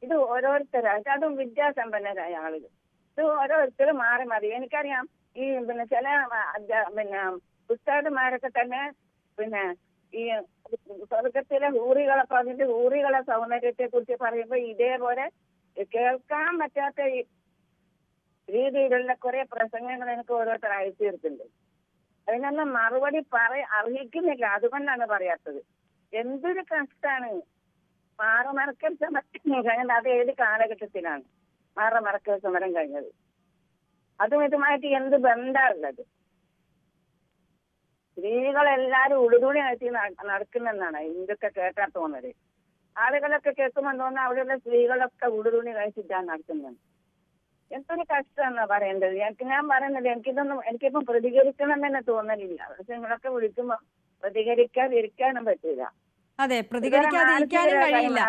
ഇത് ഓരോരുത്തരായിട്ട്, അതും വിദ്യാസമ്പന്നരായ ആളുകൾ, ഇത് ഓരോരുത്തരും മാറി മാറി. എനിക്കറിയാം ഈ ചില ഉസ്താദുമാരൊക്കെ തന്നെ ഈ സ്വർഗത്തിലെ ഹൂറികളെ പറഞ്ഞിട്ട് ഹൂറികളെ സൗന്ദര്യത്തെ കുറിച്ച് പറയുമ്പോ ഇതേപോലെ കേൾക്കാൻ പറ്റാത്ത രീതിയിലുള്ള കുറെ പ്രസംഗങ്ങൾ എനിക്ക് ഓരോരുത്തർ അയച്ചു തീർക്കുന്നുണ്ട്. അതിനൊന്നും മറുപടി അർഹിക്കുന്നില്ല. അതുകൊണ്ടാണ് പറയാത്തത്. എന്തൊരു കഷ്ടാണ് മാറമറക്കൽ സമരം കഴിഞ്ഞത്. അത് ഏത് കാലഘട്ടത്തിലാണ് മാറമറക്കൽ സമരം കഴിഞ്ഞത്? അതും ഇതുമായിട്ട് എന്ത് ബന്ധമുള്ളത്? സ്ത്രീകളെല്ലാരും ഉടുതുണി അയച്ച് നടക്കുന്നെന്നാണ് ഇതൊക്കെ കേട്ടാ തോന്നുന്നത്. ആളുകളൊക്കെ കേൾക്കുമ്പോൾ തോന്നുന്നു അവിടെയുള്ള സ്ത്രീകളൊക്കെ ഉടുതുണി കഴിച്ചിട്ടാണ് നടക്കുന്നത്. എന്തൊരു കഷ്ടമെന്നാ പറയേണ്ടത്. ഞാൻ പറയുന്നത് എനിക്കിപ്പം പ്രതികരിക്കണം തന്നെ തോന്നലില്ല. പക്ഷെ നിങ്ങളൊക്കെ വിളിക്കുമ്പോ പ്രതികരിക്കാതിരിക്കാനും പറ്റില്ല. അതെ, പ്രതികരിക്കാതിരിക്കാനും കഴിയില്ല.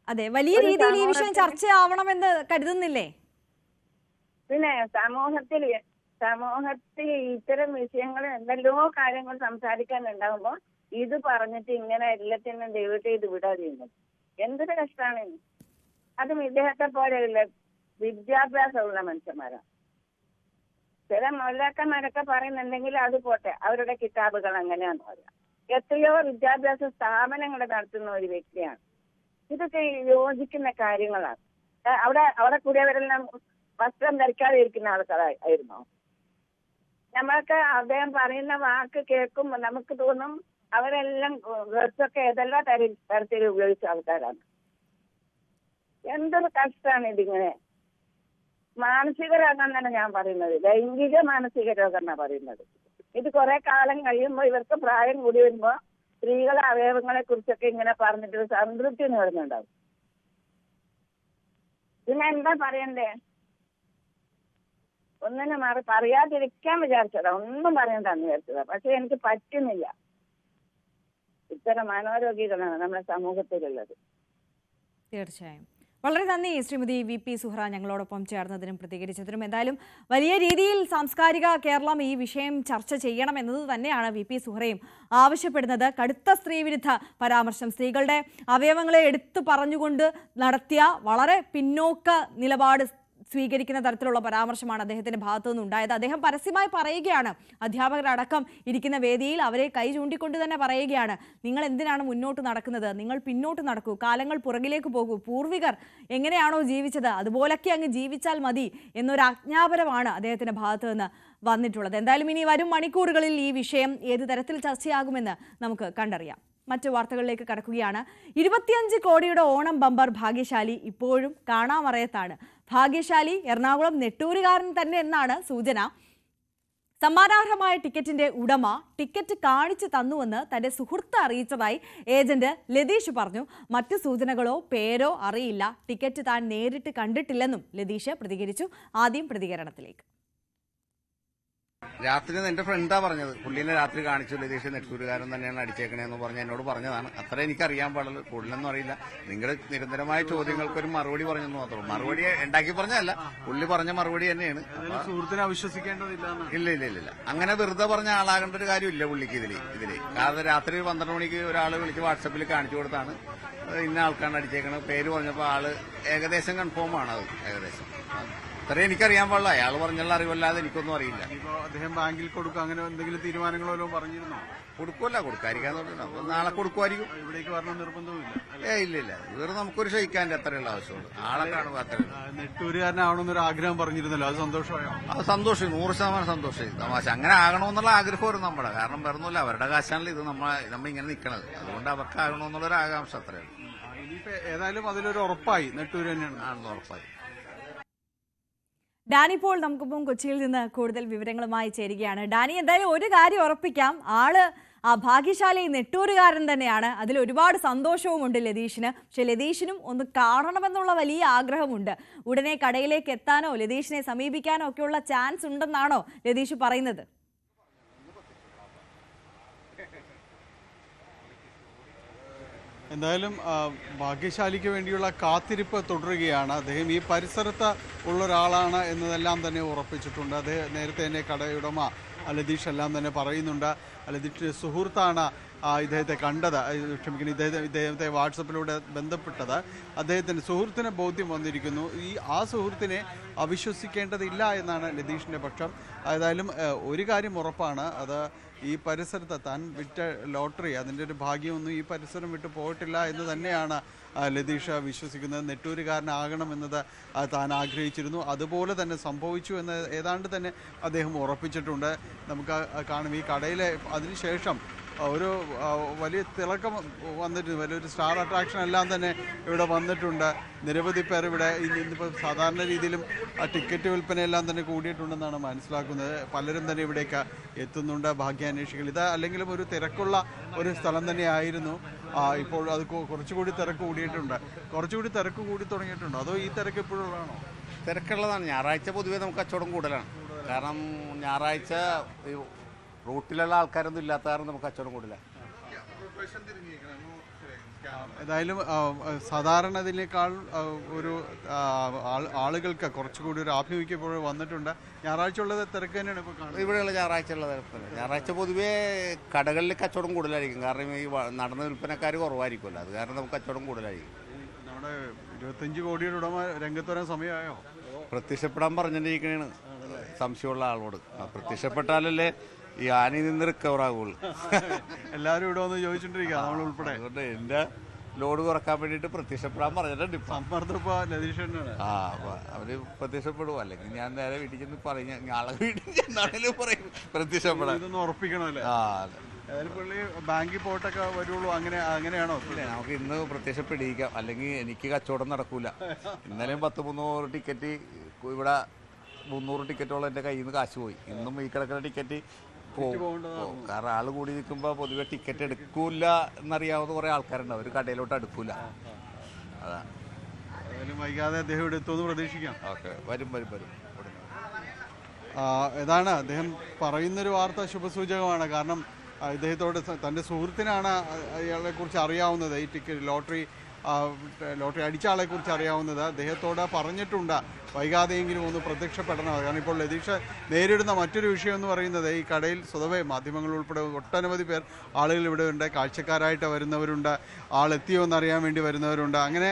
അതെ, വലിയ രീതിയിൽ ഈ വിഷയം ചർച്ചയാവണമെന്ന് കരുതുന്നില്ലേ? പിന്നെ സമൂഹത്തിൽ ഇത്തരം വിഷയങ്ങൾ എന്തെല്ലോ കാര്യങ്ങൾ സംസാരിക്കാനുണ്ടാകുമ്പോ ഇത് പറഞ്ഞിട്ട് ഇങ്ങനെ എല്ലാത്തിനും ദൈവത്തെ ഇത് വിടാതിരുന്നത് എന്തൊരു കഷ്ടമാണ്. അതും ഇദ്ദേഹത്തെ പോലെയുള്ള വിദ്യാഭ്യാസമുള്ള മനുഷ്യന്മാരാണ്. ചില മൊല്ലാക്കന്മാരൊക്കെ പറയുന്നുണ്ടെങ്കിൽ അത് പോട്ടെ, അവരുടെ കിതാബുകൾ അങ്ങനെയാന്ന് പറയാം. എത്രയോ വിദ്യാഭ്യാസ സ്ഥാപനങ്ങൾ നടത്തുന്ന ഒരു വ്യക്തിയാണ്. ഇതൊക്കെ യോജിക്കുന്ന കാര്യങ്ങളാണ്. അവിടെ കൂടിയവരെല്ലാം വസ്ത്രം ധരിക്കാതെ ഇരിക്കുന്ന ആൾക്കാരായിരുന്നോ? നമ്മൾക്ക് അദ്ദേഹം പറയുന്ന വാക്ക് കേൾക്കുമ്പോൾ നമുക്ക് തോന്നും അവരെല്ലാം ഡ്രസ്സൊക്കെ ഏതെല്ലാം തരത്തിൽ ഉപയോഗിച്ച ആൾക്കാരാണ്. എന്തൊരു കഷ്ടമാണ് ഇതിങ്ങനെ. മാനസിക രോഗം എന്നാണ് ഞാൻ പറയുന്നത്. ലൈംഗിക മാനസിക രോഗം എന്നാണ് പറയുന്നത്. ഇത് കുറെ കാലം കഴിയുമ്പോൾ ഇവർക്ക് പ്രായം കൂടി വരുമ്പോ സ്ത്രീകളെ അവയവങ്ങളെ കുറിച്ചൊക്കെ ഇങ്ങനെ പറഞ്ഞിട്ട് സംതൃപ്തി നേടുന്നുണ്ടാവും. പിന്നെ എന്താ പറയണ്ടേ? ഒന്നിനും പറയാതിരിക്കാൻ വിചാരിച്ചതാ, ഒന്നും പറയണ്ടെന്ന് വിചാരിച്ചതാ. പക്ഷെ എനിക്ക് പറ്റുന്നില്ല. ഇത്തരം മനോരോഗികളാണ് നമ്മുടെ സമൂഹത്തിലുള്ളത്. തീർച്ചയായും. വളരെ നന്ദി ശ്രീമതി VP സുഹ്റ ഞങ്ങളോടൊപ്പം ചേർന്നതിനും പ്രതികരിച്ചതിനും. എന്തായാലും വലിയ രീതിയിൽ സാംസ്കാരിക കേരളം ഈ വിഷയം ചർച്ച ചെയ്യണം എന്നത് തന്നെയാണ് VP സുഹ്റയും ആവശ്യപ്പെടുന്നത്. കടുത്ത സ്ത്രീവിരുദ്ധ പരാമർശം, സ്ത്രീകളുടെ അവയവങ്ങളെ എടുത്തു പറഞ്ഞുകൊണ്ട് നടത്തിയ വളരെ പിന്നോക്ക നിലപാട് സ്വീകരിക്കുന്ന തരത്തിലുള്ള പരാമർശമാണ് അദ്ദേഹത്തിന്റെ ഭാഗത്തു നിന്നുണ്ടായത്. അദ്ദേഹം പരസ്യമായി പറയുകയാണ്, അധ്യാപകരടക്കം ഇരിക്കുന്ന വേദിയിൽ അവരെ കൈ ചൂണ്ടിക്കൊണ്ട് തന്നെ പറയുകയാണ്, നിങ്ങൾ എന്തിനാണ് മുന്നോട്ട് നടക്കുന്നത്? നിങ്ങൾ പിന്നോട്ട് നടക്കൂ, കാലങ്ങൾ പുറകിലേക്ക് പോകൂ, പൂർവികർ എങ്ങനെയാണോ ജീവിച്ചത് അതുപോലൊക്കെ അങ്ങ് ജീവിച്ചാൽ മതി എന്നൊരു ആജ്ഞാപനമാണ് അദ്ദേഹത്തിന്റെ ഭാഗത്തു നിന്ന് വന്നിട്ടുള്ളത്. എന്തായാലും ഇനി വരും മണിക്കൂറുകളിൽ ഈ വിഷയം ഏത് തരത്തിൽ ചർച്ചയാകുമെന്ന് നമുക്ക് കണ്ടറിയാം. മറ്റു വാർത്തകളിലേക്ക് കടക്കുകയാണ്. 25 കോടിയുടെ ഓണം ബമ്പർ ഭാഗ്യശാലി ഇപ്പോഴും കാണാമറയത്താണ്. ഭാഗ്യശാലി എറണാകുളം നെട്ടൂരുകാരൻ തന്നെ എന്നാണ് സൂചന. സമ്മാനാർഹമായ ടിക്കറ്റിന്റെ ഉടമ ടിക്കറ്റ് കാണിച്ചു തന്നുവെന്ന് തന്റെ സുഹൃത്ത് അറിയിച്ചതായി ഏജന്റ് ലതീഷ് പറഞ്ഞു. മറ്റു സൂചനകളോ പേരോ അറിയില്ല. ടിക്കറ്റ് താൻ നേരിട്ട് കണ്ടിട്ടില്ലെന്നും ലതീഷ് പ്രതികരിച്ചു. ആദ്യം പ്രതികരണത്തിലേക്ക്. രാത്രി എന്റെ ഫ്രണ്ടാ പറഞ്ഞത്, പുള്ളിനെ രാത്രി കാണിച്ചു, ലതീഷ് നെട്ടൂരുകാരൻ തന്നെയാണ് അടിച്ചേക്കണേന്ന് പറഞ്ഞ് എന്നോട് പറഞ്ഞതാണ്. അത്ര എനിക്കറിയാൻ പാടുള്ളൂ, കൂടുതലൊന്നും അറിയില്ല. നിങ്ങൾ നിരന്തരമായ ചോദ്യങ്ങൾക്കൊരു മറുപടി പറഞ്ഞെന്ന് മാത്രമേ. മറുപടി ഉണ്ടാക്കി പറഞ്ഞതല്ല, പുള്ളി പറഞ്ഞ മറുപടി തന്നെയാണ്. സുഹൃത്തിനെ അവിശ്വസിക്കേണ്ടതില്ല. ഇല്ല അങ്ങനെ വെറുതെ പറഞ്ഞ ആളാകേണ്ട ഒരു കാര്യമില്ല പുള്ളിക്ക് ഇതില്. കാരണം രാത്രി 12 മണിക്ക് ഒരാൾ വിളിച്ച് വാട്സപ്പിൽ കാണിച്ചു കൊടുത്താണ് ഇന്ന ആൾക്കാണ് അടിച്ചേക്കണത്. പേര് പറഞ്ഞപ്പോൾ ആള് ഏകദേശം കൺഫേം ആണ്. അത് ഏകദേശം അത്രേ എനിക്കറിയാൻ പാടില്ല. അയാൾ പറഞ്ഞുള്ള അറിവല്ലാതെ എനിക്കൊന്നും അറിയില്ല. ഇപ്പോ അദ്ദേഹം ബാങ്കിൽ കൊടുക്കുക അങ്ങനെ എന്തെങ്കിലും തീരുമാനങ്ങളോ പറഞ്ഞിരുന്നോ? കൊടുക്കുമല്ല, കൊടുക്കാതിരിക്കാൻ നാളെ കൊടുക്കുമായിരിക്കും. ഇവിടേക്ക് വരണം നിർബന്ധവുമില്ല. ഇല്ല, ഇവർ നമുക്കൊരു ക്ഷയിക്കാൻ്റെ അത്രയുള്ള ആവശ്യമുള്ളൂ. ആളെ കാണുക അത്രേ. നെട്ടൂരുകാരനാവണമെന്നൊരു ആഗ്രഹം പറഞ്ഞിരുന്നല്ലോ, അത് സന്തോഷമായോ? അത് സന്തോഷം, 100% സന്തോഷം. തമാശ അങ്ങനെ ആകണമെന്നുള്ള ആഗ്രഹമായിരുന്നു നമ്മുടെ. കാരണം വേറൊന്നുമില്ല, അവരുടെ കാശാണല്ലോ ഇത് നമ്മ ഇങ്ങനെ നിൽക്കണത്. അതുകൊണ്ട് അവർക്ക് ആകണമെന്നുള്ളൊരു ആകാംക്ഷ അത്രയാണ്. ഇനിയിപ്പോ ഏതായാലും അതിലൊരു ഉറപ്പായി, നെട്ടൂര് തന്നെയാണ് ആണെന്ന് ഉറപ്പായി. ഡാനി പോൾ നമുക്കിപ്പം കൊച്ചിയിൽ നിന്ന് കൂടുതൽ വിവരങ്ങളുമായി ചേരുകയാണ്. ഡാനി, എന്തായാലും ഒരു കാര്യം ഉറപ്പിക്കാം, ആള് ആ ഭാഗ്യശാലി നെട്ടൂരുകാരൻ തന്നെയാണ്. അതിൽ ഒരുപാട് സന്തോഷവുമുണ്ട് ലതീഷിന്. പക്ഷെ ലതീഷിനും ഒന്ന് കാണണമെന്നുള്ള വലിയ ആഗ്രഹമുണ്ട്. ഉടനെ കടയിലേക്ക് എത്താനോ ലതീഷിനെ സമീപിക്കാനോ ഒക്കെയുള്ള ചാൻസ് ഉണ്ടെന്നാണോ ലതീഷ് പറയുന്നത്? എന്തായാലും ഭാഗ്യശാലിക്ക് വേണ്ടിയുള്ള കാത്തിരിപ്പ് തുടരുകയാണ്. അദ്ദേഹം ഈ പരിസരത്ത് ഉള്ള ഒരാളാണ് എന്നതെല്ലാം തന്നെ ഉറപ്പിച്ചിട്ടുണ്ട്. അദ്ദേഹം നേരത്തെ തന്നെ കടയുടമ ലതീഷ് എല്ലാം തന്നെ പറയുന്നുണ്ട്. ലതീഷിൻ്റെ സുഹൃത്താണ് ഇദ്ദേഹത്തെ കണ്ടത്, ക്ഷമിക്കണം, ഇദ്ദേഹത്തെ വാട്സപ്പിലൂടെ ബന്ധപ്പെട്ടത്. അദ്ദേഹത്തിൻ്റെ സുഹൃത്തിന് ബോധ്യം വന്നിരിക്കുന്നു. ആ സുഹൃത്തിനെ അവിശ്വസിക്കേണ്ടതില്ല എന്നാണ് ലതീഷിൻ്റെ പക്ഷം. ഏതായാലും ഒരു കാര്യം ഉറപ്പാണ്, അത് ഈ പരിസരത്ത് താൻ വിറ്റ ലോട്ടറി അതിൻ്റെ ഒരു ഭാഗ്യമൊന്നും ഈ പരിസരം വിട്ട് പോയിട്ടില്ല എന്ന് തന്നെയാണ് ലതീഷ് വിശ്വസിക്കുന്നത്. നെട്ടൂരുകാരനാകണമെന്നത് താൻ ആഗ്രഹിച്ചിരുന്നു, അതുപോലെ തന്നെ സംഭവിച്ചു എന്ന് ഏതാണ്ട് തന്നെ അദ്ദേഹം ഉറപ്പിച്ചിട്ടുണ്ട്. നമുക്ക് കാണും ഈ കടയിലെ അതിനുശേഷം ഒരു വലിയ തിളക്കം വന്നിട്ടുണ്ട്. വലിയൊരു സ്റ്റാർ അട്രാക്ഷൻ എല്ലാം തന്നെ ഇവിടെ വന്നിട്ടുണ്ട്. നിരവധി പേർ ഇവിടെ ഇന്നിപ്പോൾ സാധാരണ രീതിയിലും ടിക്കറ്റ് വിൽപ്പനയെല്ലാം തന്നെ കൂടിയിട്ടുണ്ടെന്നാണ് മനസ്സിലാക്കുന്നത്. പലരും തന്നെ ഇവിടേക്ക് എത്തുന്നുണ്ട്, ഭാഗ്യാന്വേഷികൾ. ഇത് അല്ലെങ്കിലും ഒരു തിരക്കുള്ള ഒരു സ്ഥലം തന്നെയായിരുന്നു. ഇപ്പോൾ അത് കുറച്ചുകൂടി തിരക്ക് കൂടിയിട്ടുണ്ട്. കുറച്ചുകൂടി തിരക്ക് കൂടി തുടങ്ങിയിട്ടുണ്ടോ, അതോ ഈ തിരക്ക് എപ്പോഴുള്ളതാണോ? തിരക്കുള്ളതാണ്. ഞായറാഴ്ച പൊതുവേ നമുക്ക് കച്ചവടം കൂടുതലാണ്. കാരണം ഞായറാഴ്ച റൂട്ടിലുള്ള ആൾക്കാരൊന്നും ഇല്ലാത്ത കാരണം നമുക്ക് കച്ചവടം കൂടില്ല. ഏതായാലും സാധാരണതിനേക്കാൾ ഒരു ആളുകൾക്ക് കുറച്ചുകൂടി ഒരു ആഭിമുഖ്യം ഇപ്പോൾ വന്നിട്ടുണ്ട്. ഞായറാഴ്ച ഉള്ളത് തിരക്ക് തന്നെയാണ് ഇപ്പോൾ കാണുന്നത്. ഇവിടെയുള്ള ഞായറാഴ്ച ഉള്ളത് ഞായറാഴ്ച പൊതുവേ കടകളിൽ കച്ചവടം കൂടുതലായിരിക്കും. കാരണം ഈ നടന്ന വിൽപ്പനക്കാർ കുറവായിരിക്കുമല്ലോ, അത് കാരണം നമുക്ക് കച്ചവടം കൂടുതലായിരിക്കും. നമ്മുടെ 25 കോടിയുടെ ഉടമ രംഗത്ത് വരാൻ സമയമായോ? പ്രത്യക്ഷപ്പെടാൻ പറഞ്ഞിരിക്കണേണ് സംശയമുള്ള ആളോട്. പ്രത്യക്ഷപ്പെട്ടാലല്ലേ ഈ ആനയിൽ നിന്ന് റിക്കവർ ആകുള്ളൂ. എല്ലാവരും ഇവിടെ വന്ന് ചോദിച്ചോണ്ടിരിക്കുക, നമ്മൾ ഉൾപ്പെടെ. അതുകൊണ്ട് എന്റെ ലോഡ് കുറക്കാൻ വേണ്ടിയിട്ട് പ്രത്യക്ഷപ്പെടാൻ പറഞ്ഞിട്ടുണ്ട്. അവര് പ്രത്യക്ഷപ്പെടുവോ, അല്ലെങ്കിൽ ഞാൻ നേരെ വീട്ടിൽ ചെന്ന് പറയും, ഞാളെ വീട്ടിൽ ചെന്നാണേലും പറയും പ്രത്യക്ഷപ്പെടാൻ. ഇതൊന്ന് ഉറപ്പിക്കണമല്ലേ? പുള്ളി ബാങ്കിൽ പോയിട്ടൊക്കെ വരുള്ളൂ, അങ്ങനെയാണോ? നമുക്ക് ഇന്ന് പ്രത്യക്ഷപ്പെടിയിക്കാം, അല്ലെങ്കിൽ എനിക്ക് കച്ചവടം നടക്കൂല. ഇന്നലെയും 10-300 ടിക്കറ്റ്, ഇവിടെ 300 ടിക്കറ്റോളം എൻ്റെ കയ്യിൽ നിന്ന് കാശ് പോയി. ഇന്നും ഈ കിടക്കുന്ന ടിക്കറ്റ് പോകും. കാരണം ആൾ കൂടി നിൽക്കുമ്പോൾ പൊതുവെ ടിക്കറ്റ് എടുക്കൂല എന്നറിയാവുന്ന കുറേ ആൾക്കാരുണ്ട്, അവർ കടയിലോട്ട് എടുക്കൂല. അതാണ്. വൈകാതെ അദ്ദേഹം ഇവിടെ എത്തുമെന്ന് പ്രതീക്ഷിക്കാം. ഓക്കെ, വരും. ഏതാണ് അദ്ദേഹം പറയുന്നൊരു വാർത്ത ശുഭസൂചകമാണ്. കാരണം ഇദ്ദേഹത്തോട് തൻ്റെ സുഹൃത്തിനാണ് അയാളെക്കുറിച്ച് അറിയാവുന്നത്, ഈ ടിക്കറ്റ് ലോട്ടറി അടിച്ച ആളെക്കുറിച്ച് അറിയാവുന്നത്. അദ്ദേഹത്തോട് പറഞ്ഞിട്ടുണ്ട് വൈകാതെയെങ്കിലും ഒന്ന് പ്രത്യക്ഷപ്പെടണം. കാരണം ഇപ്പോൾ ലതീഷ് നേരിടുന്ന മറ്റൊരു വിഷയം എന്ന് പറയുന്നത്, ഈ കടയിൽ സ്വതവേ മാധ്യമങ്ങൾ ഉൾപ്പെടെ ഒട്ടനവധി പേർ ആളുകൾ ഇവിടെ ഉണ്ട്. കാഴ്ചക്കാരായിട്ട് വരുന്നവരുണ്ട്, ആളെത്തിയോ എന്നറിയാൻ വേണ്ടി വരുന്നവരുണ്ട്. അങ്ങനെ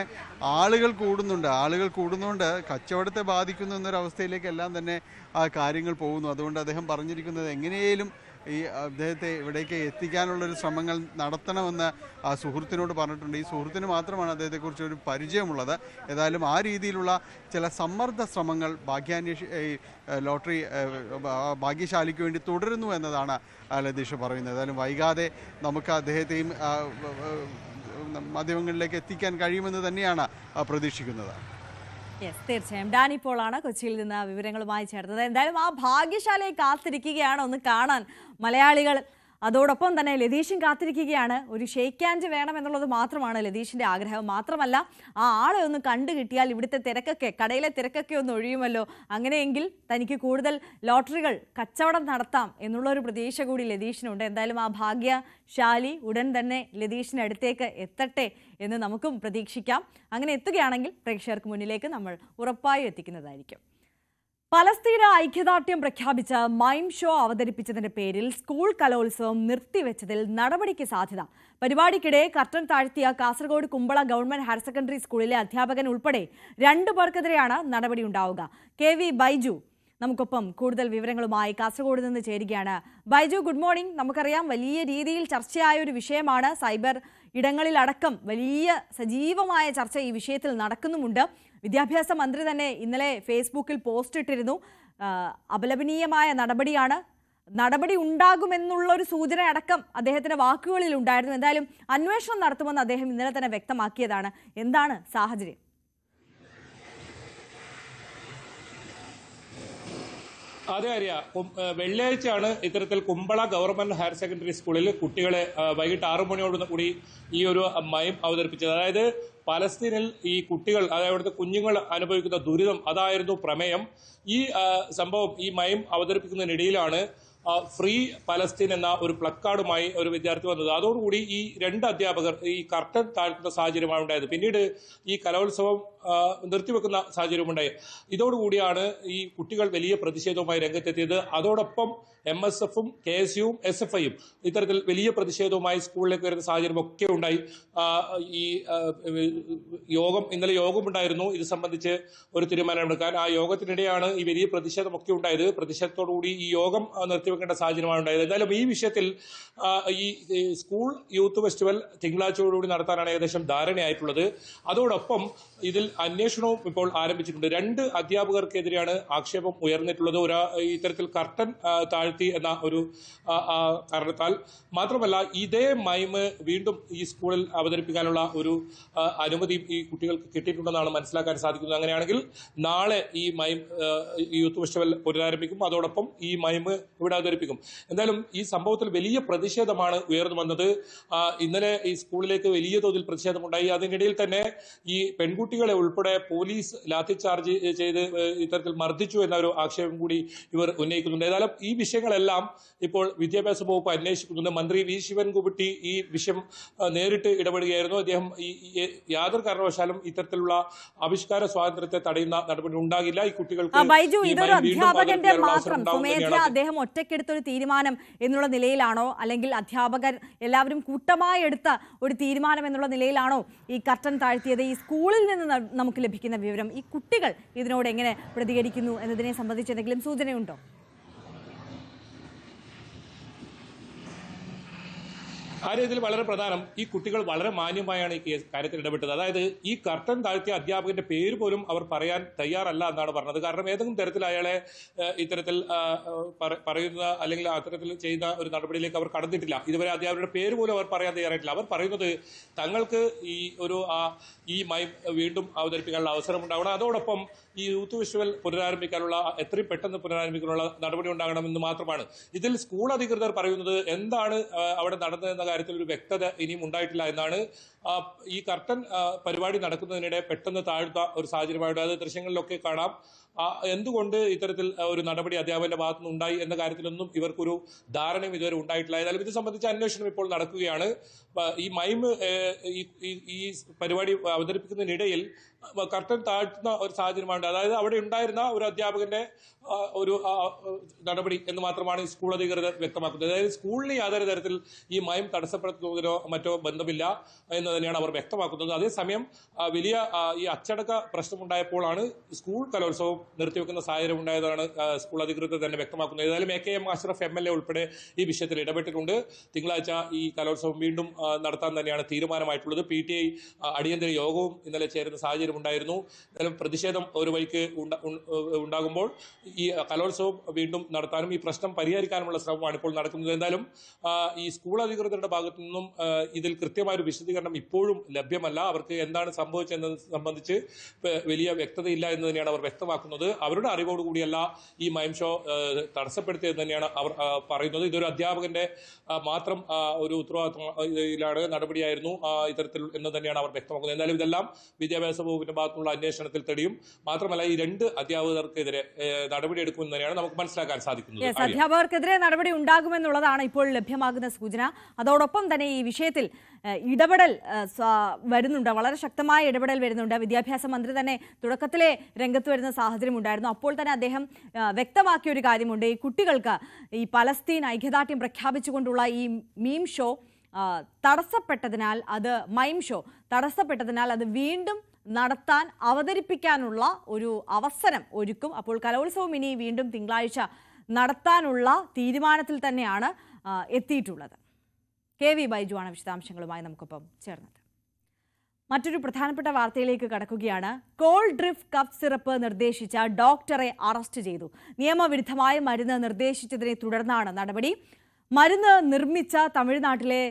ആളുകൾ കൂടുന്നുണ്ട്. കച്ചവടത്തെ ബാധിക്കുന്നു എന്നൊരവസ്ഥയിലേക്കെല്ലാം തന്നെ കാര്യങ്ങൾ പോകുന്നു. അതുകൊണ്ട് അദ്ദേഹം പറഞ്ഞിരിക്കുന്നത് എങ്ങനെയും ഈ അദ്ദേഹത്തെ ഇവിടേക്ക് എത്തിക്കാനുള്ളൊരു ശ്രമങ്ങൾ നടത്തണമെന്ന് ആ സുഹൃത്തിനോട് പറഞ്ഞിട്ടുണ്ട്. ഈ സുഹൃത്തിന് മാത്രമാണ് അദ്ദേഹത്തെക്കുറിച്ച് ഒരു പരിചയമുള്ളത്. ഏതായാലും ആ രീതിയിലുള്ള ചില സമ്മർദ്ദ ശ്രമങ്ങൾ ലോട്ടറി ഭാഗ്യശാലിക്ക് വേണ്ടി തുടരുന്നു എന്നതാണ് ലതീഷ് പറയുന്നത്. ഏതായാലും വൈകാതെ നമുക്ക് അദ്ദേഹത്തെയും മാധ്യമങ്ങളിലേക്ക് എത്തിക്കാൻ കഴിയുമെന്ന് തന്നെയാണ് പ്രതീക്ഷിക്കുന്നത്. യെസ്, തീർച്ചയായും. ഡാനി പോളാണ് കൊച്ചിയിൽ നിന്ന് വിവരങ്ങളുമായി ചേർത്തത്. എന്തായാലും ആ ഭാഗ്യശാലയെ കാത്തിരിക്കുകയാണ് ഒന്ന് കാണാൻ മലയാളികൾ. അതോടൊപ്പം തന്നെ ലതീഷും കാത്തിരിക്കുകയാണ്. ഒരു ഷെയ്ക്ക് ഹാൻഡ് വേണം എന്നുള്ളത് മാത്രമാണ് ലതീഷിൻ്റെ ആഗ്രഹം. മാത്രമല്ല ആ ആളെ ഒന്ന് കണ്ടു കിട്ടിയാൽ ഇവിടുത്തെ തിരക്കൊക്കെ, കടയിലെ തിരക്കൊക്കെ ഒന്ന് ഒഴിയുമല്ലോ. അങ്ങനെയെങ്കിൽ തനിക്ക് കൂടുതൽ ലോട്ടറികൾ കച്ചവടം നടത്താം എന്നുള്ളൊരു പ്രതീക്ഷ കൂടി ലതീഷിനുണ്ട്. എന്തായാലും ആ ഭാഗ്യശാലി ഉടൻ തന്നെ ലതീഷിനടുത്തേക്ക് എത്തട്ടെ എന്ന് നമുക്കും പ്രതീക്ഷിക്കാം. അങ്ങനെ എത്തുകയാണെങ്കിൽ പ്രേക്ഷകർക്ക് മുന്നിലേക്ക് നമ്മൾ ഉറപ്പായും എത്തിക്കുന്നതായിരിക്കും. പലസ്തീന ഐക്യദാർഢ്യം പ്രഖ്യാപിച്ച മൈം ഷോ അവതരിപ്പിച്ചതിന്റെ പേരിൽ സ്കൂൾ കലോത്സവം നിർത്തിവെച്ചതിൽ നടപടിക്ക് സാധ്യത. പരിപാടിക്കിടെ കർട്ടൻ താഴ്ത്തിയ Kasaragod Kumbla government higher secondary സ്കൂളിലെ അധ്യാപകൻ ഉൾപ്പെടെ 2 പേർക്കെതിരെയാണ് നടപടിയുണ്ടാവുക. KV ബൈജു നമുക്കൊപ്പം കൂടുതൽ വിവരങ്ങളുമായി കാസർഗോഡ് നിന്ന് ചേരുകയാണ്. Baiju, good morning. നമുക്കറിയാം, വലിയ രീതിയിൽ ചർച്ചയായ ഒരു വിഷയമാണ്. സൈബർ ഇടങ്ങളിലടക്കം വലിയ സജീവമായ ചർച്ച ഈ വിഷയത്തിൽ നടക്കുന്നുമുണ്ട്. വിദ്യാഭ്യാസ മന്ത്രി തന്നെ ഇന്നലെ ഫേസ്ബുക്കിൽ പോസ്റ്റ് ഇട്ടിരുന്നു. അപലപനീയമായ നടപടിയാണ്, നടപടി ഉണ്ടാകുമെന്നുള്ളൊരു സൂചന അടക്കം അദ്ദേഹത്തിന്റെ വാക്കുകളിൽ ഉണ്ടായിരുന്നു. എന്തായാലും അന്വേഷണം നടത്തുമെന്ന് അദ്ദേഹം ഇന്നലെ തന്നെ വ്യക്തമാക്കിയതാണ്. എന്താണ് സാഹചര്യം? അതെ അറിയ, വെള്ളിയാഴ്ചയാണ് ഇത്തരത്തിൽ കുമ്പള ഗവൺമെന്റ് ഹയർ സെക്കൻഡറി സ്കൂളിൽ കുട്ടികളെ വൈകിട്ട് 6 മണിയോട് കൂടി ഈ ഒരു മയം അവതരിപ്പിച്ചത്. അതായത് പലസ്തീനിൽ ഈ കുട്ടികൾ, അതായത് അവിടുത്തെ കുഞ്ഞുങ്ങൾ അനുഭവിക്കുന്ന ദുരിതം, അതായിരുന്നു പ്രമേയം. ഈ സംഭവം, ഈ മയം അവതരിപ്പിക്കുന്നതിനിടയിലാണ് ഫ്രീ പലസ്തീൻ എന്ന ഒരു പ്ലക്കാർഡുമായി ഒരു വിദ്യാർത്ഥി വന്നത്. അതോടുകൂടി ഈ 2 അധ്യാപകർ ഈ കർട്ടൻ താഴ്ത്തുന്ന സാഹചര്യമാണ് ഉണ്ടായത്. പിന്നീട് ഈ കലോത്സവം നിർത്തിവെക്കുന്ന സാഹചര്യമുണ്ടായി. ഇതോടുകൂടിയാണ് ഈ കുട്ടികൾ വലിയ പ്രതിഷേധവുമായി രംഗത്തെത്തിയത്. അതോടൊപ്പം MSF-ഉം KSU-വും SFI-യും ഇത്തരത്തിൽ വലിയ പ്രതിഷേധവുമായി സ്കൂളിലേക്ക് വരുന്ന സാഹചര്യമൊക്കെ ഉണ്ടായി. ഈ ഇന്നലെ യോഗമുണ്ടായിരുന്നു ഇത് സംബന്ധിച്ച് ഒരു തീരുമാനമെടുക്കാൻ. ആ യോഗത്തിനിടെയാണ് ഈ വലിയ പ്രതിഷേധമൊക്കെ ഉണ്ടായത്. പ്രതിഷേധത്തോടുകൂടി ഈ യോഗം നിർത്തിവെക്കേണ്ട സാഹചര്യമാണ് ഉണ്ടായത്. എന്തായാലും ഈ വിഷയത്തിൽ ഈ സ്കൂൾ യൂത്ത് ഫെസ്റ്റിവൽ തിങ്കളാഴ്ചയോടുകൂടി നടത്താനാണ് ഏകദേശം ധാരണയായിട്ടുള്ളത്. അതോടൊപ്പം ഇതിൽ അന്വേഷണവും ഇപ്പോൾ ആരംഭിച്ചിട്ടുണ്ട്. 2 അധ്യാപകർക്കെതിരെയാണ് ആക്ഷേപം ഉയർന്നിട്ടുള്ളത്. ഇത്തരത്തിൽ കർട്ടൻ താഴ്ത്തി എന്ന ഒരു കാരണത്താൽ. മാത്രമല്ല, ഇതേ മൈമ് വീണ്ടും ഈ സ്കൂളിൽ അവതരിപ്പിക്കാനുള്ള ഒരു അനുമതി ഈ കുട്ടികൾക്ക് കിട്ടിയിട്ടുണ്ടെന്നാണ് മനസ്സിലാക്കാൻ സാധിക്കുന്നത്. അങ്ങനെയാണെങ്കിൽ നാളെ ഈ മൈം യൂത്ത് ഫെസ്റ്റിവൽ പുനരാരംഭിക്കും. അതോടൊപ്പം ഈ മൈമ് ഇവിടെ അവതരിപ്പിക്കും. എന്തായാലും ഈ സംഭവത്തിൽ വലിയ പ്രതിഷേധമാണ് ഉയർന്നു വന്നത്. ഇന്നലെ ഈ സ്കൂളിലേക്ക് വലിയ തോതിൽ പ്രതിഷേധമുണ്ടായി. അതിനിടയിൽ തന്നെ ഈ പെൺകുട്ടികളെ ഉൾപ്പെടെ പോലീസ് ലാത്തിചാർജ് ചെയ്ത് ഇത്തരത്തിൽ മർദ്ദിച്ചു എന്ന ഒരു ആക്ഷേപം കൂടി ഇവർ ഉന്നയിക്കുന്നുണ്ട്. ഏതായാലും ഈ വിഷയങ്ങളെല്ലാം ഇപ്പോൾ വിദ്യാഭ്യാസ വകുപ്പ് അന്വേഷിക്കുന്നുണ്ട്. മന്ത്രി V. ശിവൻകുട്ടി ഈ വിഷയം നേരിട്ട് ഇടപെടുകയായിരുന്നു. അദ്ദേഹം യാതൊരു കാരണവശാലും ഇത്തരത്തിലുള്ള ആവിഷ്കാര സ്വാതന്ത്ര്യത്തെ തടയുന്ന നടപടി ഉണ്ടാകില്ല. ഈ കുട്ടികൾക്ക് ഇതൊരു അധ്യാപകന്റെ മാത്രം സ്വമേധയാ അദ്ദേഹം ഒറ്റയ്ക്കെടുത്തൊരു തീരുമാനം എന്നുള്ള നിലയിലാണോ, അല്ലെങ്കിൽ അധ്യാപകർ എല്ലാവരും കൂട്ടമായി എടുത്ത ഒരു തീരുമാനം എന്നുള്ള നിലയിലാണോ ഈ കർട്ടൻ താഴ്ത്തിയത്? ഈ സ്കൂളിൽ നിന്ന് നമുക്ക് ലഭിക്കുന്ന വിവരം, ഈ കുട്ടികൾ ഇതിനോട് എങ്ങനെ പ്രതികരിക്കുന്നു എന്നതിനെ സംബന്ധിച്ച് എന്തെങ്കിലും സൂചനയുണ്ടോ? ആ രീതിയിൽ വളരെ പ്രധാനം, ഈ കുട്ടികൾ വളരെ മാന്യമായാണ് ഈ കാര്യത്തിൽ ഇടപെട്ടത്. അതായത് ഈ കർട്ടൻ താഴ്ത്തിയ അധ്യാപകന്റെ പേര് പോലും അവർ പറയാൻ തയ്യാറല്ല എന്നാണ് പറഞ്ഞത്. കാരണം ഏതെങ്കിലും തരത്തിൽ അയാളെ ഇത്തരത്തിൽ പറയുന്ന അല്ലെങ്കിൽ അത്തരത്തിൽ ചെയ്യുന്ന ഒരു നടപടിയിലേക്ക് അവർ കടന്നിട്ടില്ല. ഇതുവരെ അധ്യാപകരുടെ പേര് പോലും അവർ പറയാൻ തയ്യാറായിട്ടില്ല. അവർ പറയുന്നത് തങ്ങൾക്ക് ഈ മൈം വീണ്ടും അവതരിപ്പിക്കാനുള്ള അവസരം ഉണ്ടാവണം. അതോടൊപ്പം ഈ യൂത്ത് ഫെസ്റ്റിവൽ പുനരാരംഭിക്കാനുള്ള, എത്രയും പെട്ടെന്ന് പുനരാരംഭിക്കാനുള്ള നടപടി ഉണ്ടാകണമെന്ന് മാത്രമാണ്. ഇതിൽ സ്കൂൾ അധികൃതർ പറയുന്നത് എന്താണ് അവിടെ നടന്നതെന്ന കാര്യത്തിൽ ഒരു വ്യക്തത ഇനിയും ഉണ്ടായിട്ടില്ല എന്നാണ്. ഈ കർട്ടൻ പരിപാടി നടക്കുന്നതിനിടെ പെട്ടെന്ന് താഴ്ത്ത ഒരു സാഹചര്യമായിട്ട് അത് ദൃശ്യങ്ങളിലൊക്കെ കാണാം. എന്തുകൊണ്ട് ഇത്തരത്തിൽ ഒരു നടപടി അധ്യാപകന്റെ ഭാഗത്തുനിന്ന് ഉണ്ടായി എന്ന കാര്യത്തിലൊന്നും ഇവർക്കൊരു ധാരണയും ഇതുവരെ ഉണ്ടായിട്ടില്ല. ഏതായാലും ഇത് സംബന്ധിച്ച അന്വേഷണം ഇപ്പോൾ നടക്കുകയാണ്. ഈ മൈം ഈ പരിപാടി അവതരിപ്പിക്കുന്നതിനിടയിൽ കർട്ടൻ താഴ്ത്തുന്ന ഒരു സാഹചര്യമാണ്. അതായത് അവിടെ ഉണ്ടായിരുന്ന ഒരു അധ്യാപകന്റെ ഒരു നടപടി എന്ന് മാത്രമാണ് ഈ സ്കൂൾ അധികൃതർ വ്യക്തമാക്കുന്നത്. അതായത് സ്കൂളിന് യാതൊരു തരത്തിൽ ഈ മയം തടസ്സപ്പെടുത്തുന്നതിനോ മറ്റോ ബന്ധമില്ല എന്ന് തന്നെയാണ് അവർ വ്യക്തമാക്കുന്നത്. അതേസമയം വലിയ ഈ അച്ചടക്ക പ്രശ്നമുണ്ടായപ്പോഴാണ് സ്കൂൾ കലോത്സവം നിർത്തിവെക്കുന്ന സാഹചര്യം ഉണ്ടായതാണ് സ്കൂൾ അധികൃതർ തന്നെ വ്യക്തമാക്കുന്നത്. ഏതായാലും AKM അഷ്റഫ് MLA ഉൾപ്പെടെ ഈ വിഷയത്തിൽ ഇടപെട്ടിട്ടുണ്ട്. തിങ്കളാഴ്ച ഈ കലോത്സവം വീണ്ടും നടത്താൻ തന്നെയാണ് തീരുമാനമായിട്ടുള്ളത്. PTI അടിയന്തര യോഗവും ഇന്നലെ ചേരുന്ന സാഹചര്യം ഉണ്ടായിരുന്നു. എന്നാലും പ്രതിഷേധം ഒരു വഴിക്ക് ഉണ്ടാകുമ്പോൾ ഈ കലോത്സവം വീണ്ടും നടത്താനും ഈ പ്രശ്നം പരിഹരിക്കാനുമുള്ള ശ്രമമാണ് ഇപ്പോൾ നടക്കുന്നത്. എന്തായാലും ഈ സ്കൂൾ അധികൃതരുടെ ഭാഗത്തു നിന്നും ഇതിൽ കൃത്യമായൊരു വിശദീകരണം ഇപ്പോഴും ലഭ്യമല്ല. അവർക്ക് എന്താണ് സംഭവിച്ചതെന്നത് സംബന്ധിച്ച് വലിയ വ്യക്തതയില്ല എന്ന് തന്നെയാണ് അവർ വ്യക്തമാക്കുന്നത്. അവരുടെ അറിവോടുകൂടിയല്ല ഈ മൈം ഷോ തടസ്സപ്പെടുത്തിയെന്ന് തന്നെയാണ് അവർ പറയുന്നത്. ഇതൊരു അധ്യാപകന്റെ മാത്രം ഒരു ഉത്തരവാദിത്തത്തിലാണ് നടപടിയായിരുന്നു ഇത്തരത്തിൽ എന്ന് തന്നെയാണ് അവർ വ്യക്തമാക്കുന്നത്. എന്തായാലും ഇതെല്ലാം വിദ്യാഭ്യാസ വകുപ്പിന്റെ ഭാഗത്തുള്ള അന്വേഷണത്തിൽ തെളിയും. മാത്രമല്ല ഈ 2 അധ്യാപകർക്കെതിരെ നടപടിയെടുക്കുമെന്ന് തന്നെയാണ് നമുക്ക് മനസ്സിലാക്കാൻ സാധിക്കുന്നത്. അധ്യാപകർക്കെതിരെ നടപടി ഉണ്ടാകുമെന്നുള്ളതാണ് ഇപ്പോൾ ലഭ്യമാകുന്ന സൂചന. അതോടൊപ്പം തന്നെ ഈ വിഷയത്തിൽ ഇടപെടൽ വരുന്നുണ്ട്, വളരെ ശക്തമായ ഇടപെടൽ വരുന്നുണ്ട്. വിദ്യാഭ്യാസ മന്ത്രി തന്നെ തുടക്കത്തിലെ രംഗത്ത് വരുന്ന സാഹചര്യം സാഹചര്യമുണ്ടായിരുന്നു. അപ്പോൾ തന്നെ അദ്ദേഹം വ്യക്തമാക്കിയ ഒരു കാര്യമുണ്ട്. ഈ കുട്ടികൾക്ക് ഈ പലസ്തീൻ ഐക്യദാർഢ്യം പ്രഖ്യാപിച്ചുകൊണ്ടുള്ള ഈ മീം ഷോ തടസ്സപ്പെട്ടതിനാൽ അത് വീണ്ടും നടത്താൻ അവതരിപ്പിക്കാനുള്ള ഒരു അവസരം ഒരുക്കും. അപ്പോൾ കലോത്സവം ഇനി വീണ്ടും തിങ്കളാഴ്ച നടത്താനുള്ള തീരുമാനത്തിൽ തന്നെയാണ് എത്തിയിട്ടുള്ളത്. KV ബൈജുവാണ് വിശദാംശങ്ങളുമായി നമുക്കൊപ്പം ചേർന്നത്. മറ്റൊരു പ്രധാനപ്പെട്ട വാർത്തയിലേക്ക് കടക്കുകയാണ്. കോൾഡ് ഡ്രിഫ്റ്റ് കഫ് സിറപ്പ് നിർദ്ദേശിച്ച ഡോക്ടറെ അറസ്റ്റ് ചെയ്തു. നിയമവിരുദ്ധമായ മരുന്ന് നിർദ്ദേശിച്ചതിനെ തുടർന്നാണ് നടപടി. മരുന്ന് നിർമ്മിച്ച തമിഴ്നാട്ടിലെ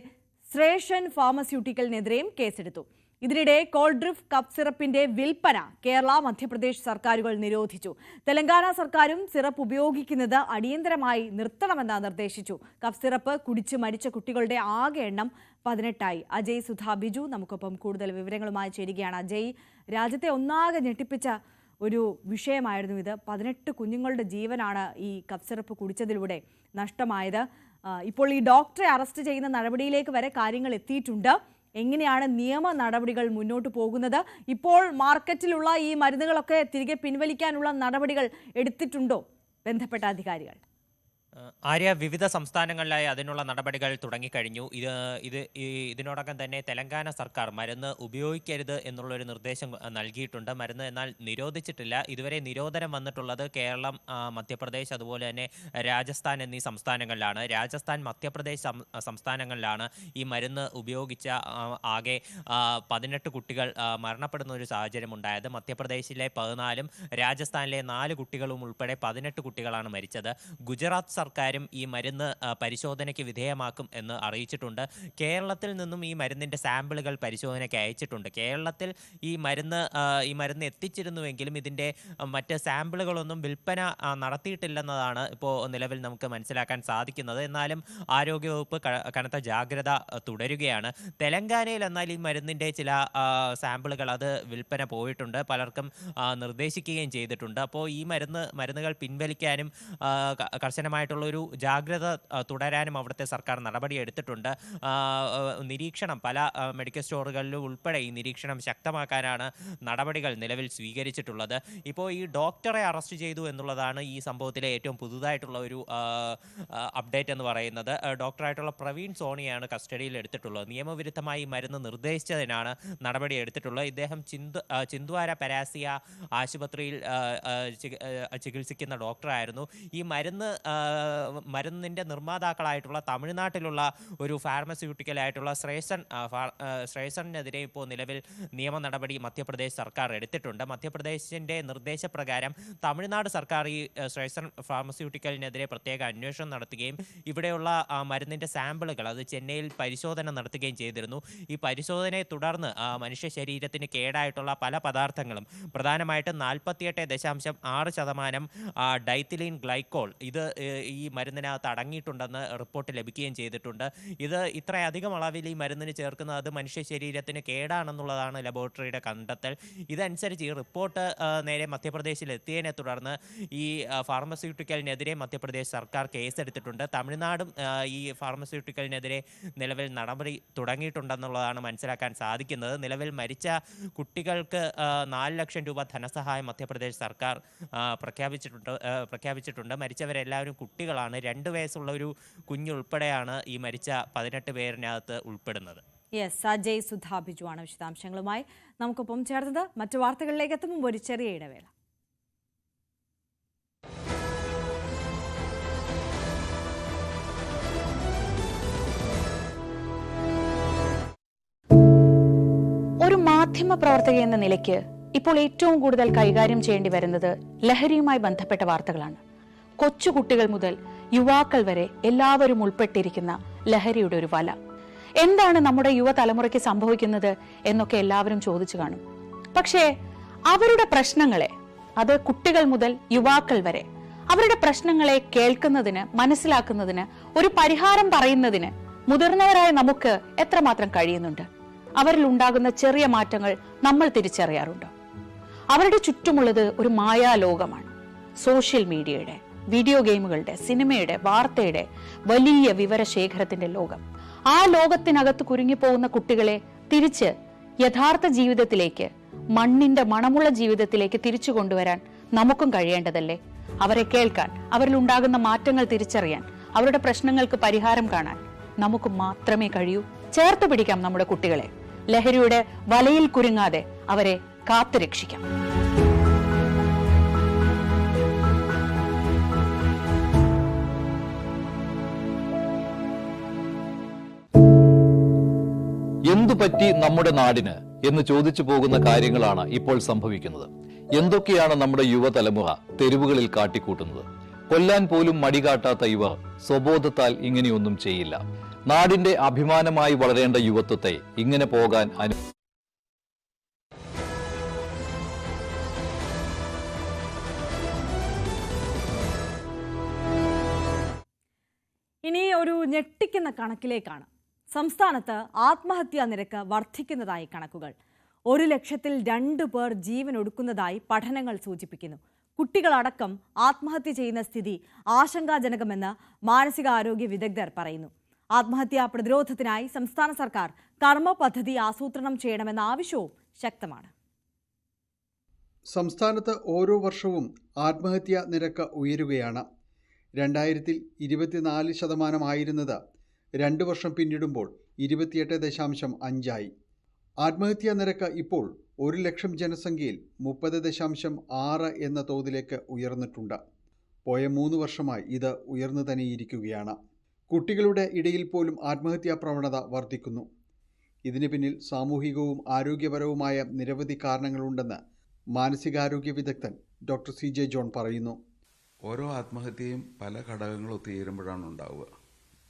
ശ്രേഷൻ ഫാർമസ്യൂട്ടിക്കലിനെതിരെയും കേസെടുത്തു. ഇതിനിടെ കോൾഡ് ഡ്രിഫ്റ്റ് കഫ് സിറപ്പിന്റെ വിൽപ്പന കേരള, മധ്യപ്രദേശ് സർക്കാരുകൾ നിരോധിച്ചു. തെലങ്കാന സർക്കാരും സിറപ്പ് ഉപയോഗിക്കുന്നത് അടിയന്തരമായി നിർത്തണമെന്ന് നിർദ്ദേശിച്ചു. കഫ് സിറപ്പ് കുടിച്ച് മരിച്ച കുട്ടികളുടെ ആകെ എണ്ണം 18ആയി. അജയ് സുധാ ബിജു നമുക്കൊപ്പം കൂടുതൽ വിവരങ്ങളുമായി ചേരുകയാണ്. അജയ്, രാജ്യത്തെ ഒന്നാകെ ഞെട്ടിപ്പിച്ച ഒരു വിഷയമായിരുന്നു ഇത്. 18 കുഞ്ഞുങ്ങളുടെ ജീവനാണ് ഈ കഫ് സിറപ്പ് കുടിച്ചതിലൂടെ നഷ്ടമായത്. ഇപ്പോൾ ഈ ഡോക്ടറെ അറസ്റ്റ് ചെയ്യുന്ന നടപടിയിലേക്ക് വരെ കാര്യങ്ങൾ എത്തിയിട്ടുണ്ട്. എങ്ങനെയാണ് നിയമ നടപടികൾ മുന്നോട്ട് പോകുന്നത്? ഇപ്പോൾ മാർക്കറ്റിലുള്ള ഈ മരുന്നുകളൊക്കെ തിരികെ പിൻവലിക്കാനുള്ള നടപടികൾ എടുത്തിട്ടുണ്ടോ ബന്ധപ്പെട്ട അധികാരികൾ? ആര്യ, വിവിധ സംസ്ഥാനങ്ങളിലായി അതിനുള്ള നടപടികൾ തുടങ്ങിക്കഴിഞ്ഞു. ഇതിനോടകം തന്നെ തെലങ്കാന സർക്കാർ മരുന്ന് ഉപയോഗിക്കരുത് എന്നുള്ളൊരു നിർദ്ദേശം നൽകിയിട്ടുണ്ട്. മരുന്ന് എന്നാൽ നിരോധിച്ചിട്ടില്ല. ഇതുവരെ നിരോധനം വന്നിട്ടുള്ളത് കേരളം, മധ്യപ്രദേശ്, അതുപോലെ തന്നെ രാജസ്ഥാൻ എന്നീ സംസ്ഥാനങ്ങളിലാണ്. രാജസ്ഥാൻ, മധ്യപ്രദേശ് സംസ്ഥാനങ്ങളിലാണ് ഈ മരുന്ന് ഉപയോഗിച്ച ആകെ 18 കുട്ടികൾ മരണപ്പെടുന്ന ഒരു സാഹചര്യം ഉണ്ടായത്. മധ്യപ്രദേശിലെ 14ഉം രാജസ്ഥാനിലെ 4 കുട്ടികളും ഉൾപ്പെടെ 18 കുട്ടികളാണ് മരിച്ചത്. ഗുജറാത്ത് സർക്കാരും ഈ മരുന്ന് പരിശോധനയ്ക്ക് വിധേയമാക്കും എന്ന് അറിയിച്ചിട്ടുണ്ട്. കേരളത്തിൽ നിന്നും ഈ മരുന്നിൻ്റെ സാമ്പിളുകൾ പരിശോധനയ്ക്ക് അയച്ചിട്ടുണ്ട്. കേരളത്തിൽ ഈ മരുന്ന് എത്തിച്ചിരുന്നുവെങ്കിലും ഇതിൻ്റെ മറ്റ് സാമ്പിളുകളൊന്നും വിൽപ്പന നടത്തിയിട്ടില്ലെന്നതാണ് ഇപ്പോൾ നിലവിൽ നമുക്ക് മനസ്സിലാക്കാൻ സാധിക്കുന്നത്. എന്നാലും ആരോഗ്യവകുപ്പ് കനത്ത ജാഗ്രത തുടരുകയാണ്. തെലങ്കാനയിൽ എന്നാൽ ഈ മരുന്നിൻ്റെ ചില സാമ്പിളുകൾ അത് വിൽപ്പന പോയിട്ടുണ്ട്, പലർക്കും നിർദ്ദേശിക്കുകയും ചെയ്തിട്ടുണ്ട്. അപ്പോൾ ഈ മരുന്നുകൾ പിൻവലിക്കാനും കർശനമായിട്ടുള്ളൊരു ജാഗ്രത തുടരാനും അവിടുത്തെ സർക്കാർ നടപടിയെടുത്തിട്ടുണ്ട്. നിരീക്ഷണം പല മെഡിക്കൽ സ്റ്റോറുകളിലും ഉൾപ്പെടെ ഈ നിരീക്ഷണം ശക്തമാക്കാനാണ് നടപടികൾ നിലവിൽ സ്വീകരിച്ചിട്ടുള്ളത്. ഇപ്പോൾ ഈ ഡോക്ടറെ അറസ്റ്റ് ചെയ്തു എന്നുള്ളതാണ് ഈ സംഭവത്തിലെ ഏറ്റവും പുതുതായിട്ടുള്ള ഒരു അപ്ഡേറ്റ് എന്ന് പറയുന്നത്. ഡോക്ടറായിട്ടുള്ള പ്രവീൺ സോണിയാണ് കസ്റ്റഡിയിൽ എടുത്തിട്ടുള്ളത്. നിയമവിരുദ്ധമായി മരുന്ന് നിർദ്ദേശിച്ചതിനാണ് നടപടി എടുത്തിട്ടുള്ളത്. ഇദ്ദേഹം ചിന്ദ്വാര പരാസിയ ആശുപത്രിയിൽ ചികിത്സിക്കുന്ന ഡോക്ടറായിരുന്നു. ഈ മരുന്നിൻ്റെ നിർമ്മാതാക്കളായിട്ടുള്ള തമിഴ്നാട്ടിലുള്ള ഒരു ഫാർമസ്യൂട്ടിക്കലായിട്ടുള്ള ശ്രേസണിനെതിരെ ഇപ്പോൾ നിലവിൽ നിയമ നടപടി മധ്യപ്രദേശ് സർക്കാർ എടുത്തിട്ടുണ്ട്. മധ്യപ്രദേശിൻ്റെ നിർദ്ദേശപ്രകാരം തമിഴ്നാട് സർക്കാർ ഈ ശ്രേസൺ ഫാർമസ്യൂട്ടിക്കലിനെതിരെ പ്രത്യേക അന്വേഷണം നടത്തുകയും ഇവിടെയുള്ള മരുന്നിൻ്റെ സാമ്പിളുകൾ അത് ചെന്നൈയിൽ പരിശോധന നടത്തുകയും ചെയ്തിരുന്നു. ഈ പരിശോധനയെ തുടർന്ന് മനുഷ്യ ശരീരത്തിന് കേടായിട്ടുള്ള പല പദാർത്ഥങ്ങളും, പ്രധാനമായിട്ടും 48.6% ഡൈത്തിലീൻ ഗ്ലൈക്കോൾ ഇത് ഈ മരുന്നിനകത്ത് അടങ്ങിയിട്ടുണ്ടെന്ന് റിപ്പോർട്ട് ലഭിക്കുകയും ചെയ്തിട്ടുണ്ട്. ഇത് ഇത്രയധികം അളവിൽ ഈ മരുന്നിന് ചേർക്കുന്നത് അത് മനുഷ്യ ശരീരത്തിന് കേടാണെന്നുള്ളതാണ് ലബോറട്ടറിയുടെ കണ്ടെത്തൽ. ഇതനുസരിച്ച് ഈ റിപ്പോർട്ട് നേരെ മധ്യപ്രദേശിൽ എത്തിയതിനെ തുടർന്ന് ഈ ഫാർമസ്യൂട്ടിക്കലിനെതിരെ മധ്യപ്രദേശ് സർക്കാർ കേസെടുത്തിട്ടുണ്ട്. തമിഴ്നാടും ഈ ഫാർമസ്യൂട്ടിക്കലിനെതിരെ നിലവിൽ നടപടി തുടങ്ങിയിട്ടുണ്ടെന്നുള്ളതാണ് മനസ്സിലാക്കാൻ സാധിക്കുന്നത്. നിലവിൽ മരിച്ച കുട്ടികൾക്ക് 4 ലക്ഷം രൂപ ധനസഹായം മധ്യപ്രദേശ് സർക്കാർ പ്രഖ്യാപിച്ചിട്ടുണ്ട്. മരിച്ചവരെല്ലാവരും കുട്ടികളാണ്. 2 വയസ്സുള്ള ഒരു കുഞ്ഞുൾപ്പെടെയാണ് ഈ മരിച്ച 18 പേരിനകത്ത് ഉൾപ്പെടുന്നത്. അജയ് സുധാ ബിജുവാണ് വിശദാംശങ്ങളുമായി നമുക്കൊപ്പം ചേർന്നത്. മറ്റു വാർത്തകളിലേക്ക് എത്തും മുമ്പ് ഒരു ചെറിയ ഇടവേള. ഒരു മാധ്യമ പ്രവർത്തക എന്ന നിലയ്ക്ക് ഇപ്പോൾ ഏറ്റവും കൂടുതൽ കൈകാര്യം ചെയ്യേണ്ടി വരുന്നത് ലഹരിയുമായി ബന്ധപ്പെട്ട വാർത്തകളാണ്. കൊച്ചുകുട്ടികൾ മുതൽ യുവാക്കൾ വരെ എല്ലാവരും ഉൾപ്പെട്ടിരിക്കുന്ന ലഹരിയുടെ ഒരു വല. എന്താണ് നമ്മുടെ യുവതലമുറയ്ക്ക് സംഭവിക്കുന്നത് എന്നൊക്കെ എല്ലാവരും ചോദിച്ചു കാണും. പക്ഷേ അവരുടെ പ്രശ്നങ്ങളെ, അത് കുട്ടികൾ മുതൽ യുവാക്കൾ വരെ, അവരുടെ പ്രശ്നങ്ങളെ കേൾക്കുന്നതിന്, മനസ്സിലാക്കുന്നതിന്, ഒരു പരിഹാരം പറയുന്നതിന് മുതിർന്നവരായ നമുക്ക് എത്രമാത്രം കഴിയുന്നുണ്ട്? അവരിൽ ഉണ്ടാകുന്ന ചെറിയ മാറ്റങ്ങൾ നമ്മൾ തിരിച്ചറിയാറുണ്ടോ? അവരുടെ ചുറ്റുമുള്ളത് ഒരു മായാലോകമാണ്. സോഷ്യൽ മീഡിയയുടെ, വീഡിയോ ഗെയിമുകളുടെ, സിനിമയുടെ, വാർത്തയുടെ വലിയ വിവരശേഖരത്തിന്റെ ലോകം. ആ ലോകത്തിനകത്ത് കുരുങ്ങിപ്പോകുന്ന കുട്ടികളെ തിരിച്ച് യഥാർത്ഥ ജീവിതത്തിലേക്ക്, മണ്ണിന്റെ മണമുള്ള ജീവിതത്തിലേക്ക് തിരിച്ചു കൊണ്ടുവരാൻ നമുക്കും കഴിയേണ്ടതല്ലേ? അവരെ കേൾക്കാൻ, അവരിൽ ഉണ്ടാകുന്ന മാറ്റങ്ങൾ തിരിച്ചറിയാൻ, അവരുടെ പ്രശ്നങ്ങൾക്ക് പരിഹാരം കാണാൻ നമുക്ക് മാത്രമേ കഴിയൂ. ചേർത്ത് പിടിക്കാം നമ്മുടെ കുട്ടികളെ. ലഹരിയുടെ വലയിൽ കുരുങ്ങാതെ അവരെ കാത്തുരക്ഷിക്കാം. എന്തു പറ്റി നമ്മുടെ നാടിന് എന്ന് ചോദിച്ചു പോകുന്ന കാര്യങ്ങളാണ് ഇപ്പോൾ സംഭവിക്കുന്നത്. എന്തൊക്കെയാണ് നമ്മുടെ യുവതലമുറ തെരുവുകളിൽ കാട്ടിക്കൂട്ടുന്നത്? കൊല്ലാൻ പോലും മടികാട്ടാത്ത ഇവർ സ്വബോധത്താൽ ഇങ്ങനെയൊന്നും ചെയ്യില്ല. നാടിന്റെ അഭിമാനമായി വളരേണ്ട യുവത്വത്തെ ഇങ്ങനെ പോകാൻ ഇനി ഒരു ഞെട്ടിക്കുന്ന കണക്കിലേക്കാണ്. സംസ്ഥാനത്ത് ആത്മഹത്യാ നിരക്ക് വർദ്ധിക്കുന്നതായി കണക്കുകൾ. 1,00,000-2 പേർ ജീവൻ ഒടുക്കുന്നതായി പഠനങ്ങൾ സൂചിപ്പിക്കുന്നു. കുട്ടികളടക്കം ആത്മഹത്യ ചെയ്യുന്ന സ്ഥിതി ആശങ്കാജനകമെന്ന് മാനസികാരോഗ്യ വിദഗ്ധർ പറയുന്നു. ആത്മഹത്യാ പ്രതിരോധത്തിനായി സംസ്ഥാന സർക്കാർ കർമ്മ പദ്ധതി ആസൂത്രണം ചെയ്യണമെന്ന ആവശ്യവും ശക്തമാണ്. സംസ്ഥാനത്ത് ഓരോ വർഷവും ആത്മഹത്യാ നിരക്ക് ഉയരുകയാണ്. 2024% 2 വർഷം പിന്നിടുമ്പോൾ 28.5 ആത്മഹത്യാ നിരക്ക് ഇപ്പോൾ 1,00,000 ജനസംഖ്യയിൽ 30.6 എന്ന തോതിലേക്ക് ഉയർന്നിട്ടുണ്ട്. പോയ 3 വർഷമായി ഇത് ഉയർന്നു തന്നെയിരിക്കുകയാണ്. കുട്ടികളുടെ ഇടയിൽ പോലും ആത്മഹത്യാ പ്രവണത വർദ്ധിക്കുന്നു. ഇതിന് പിന്നിൽ സാമൂഹികവും ആരോഗ്യപരവുമായ നിരവധി കാരണങ്ങളുണ്ടെന്ന് മാനസികാരോഗ്യ വിദഗ്ധൻ ഡോക്ടർ CJ ജോൺ പറയുന്നു. ഓരോ ആത്മഹത്യയും പല ഘടകങ്ങൾ ഒത്തുചേരുമ്പോഴാണ് ഉണ്ടാവുക.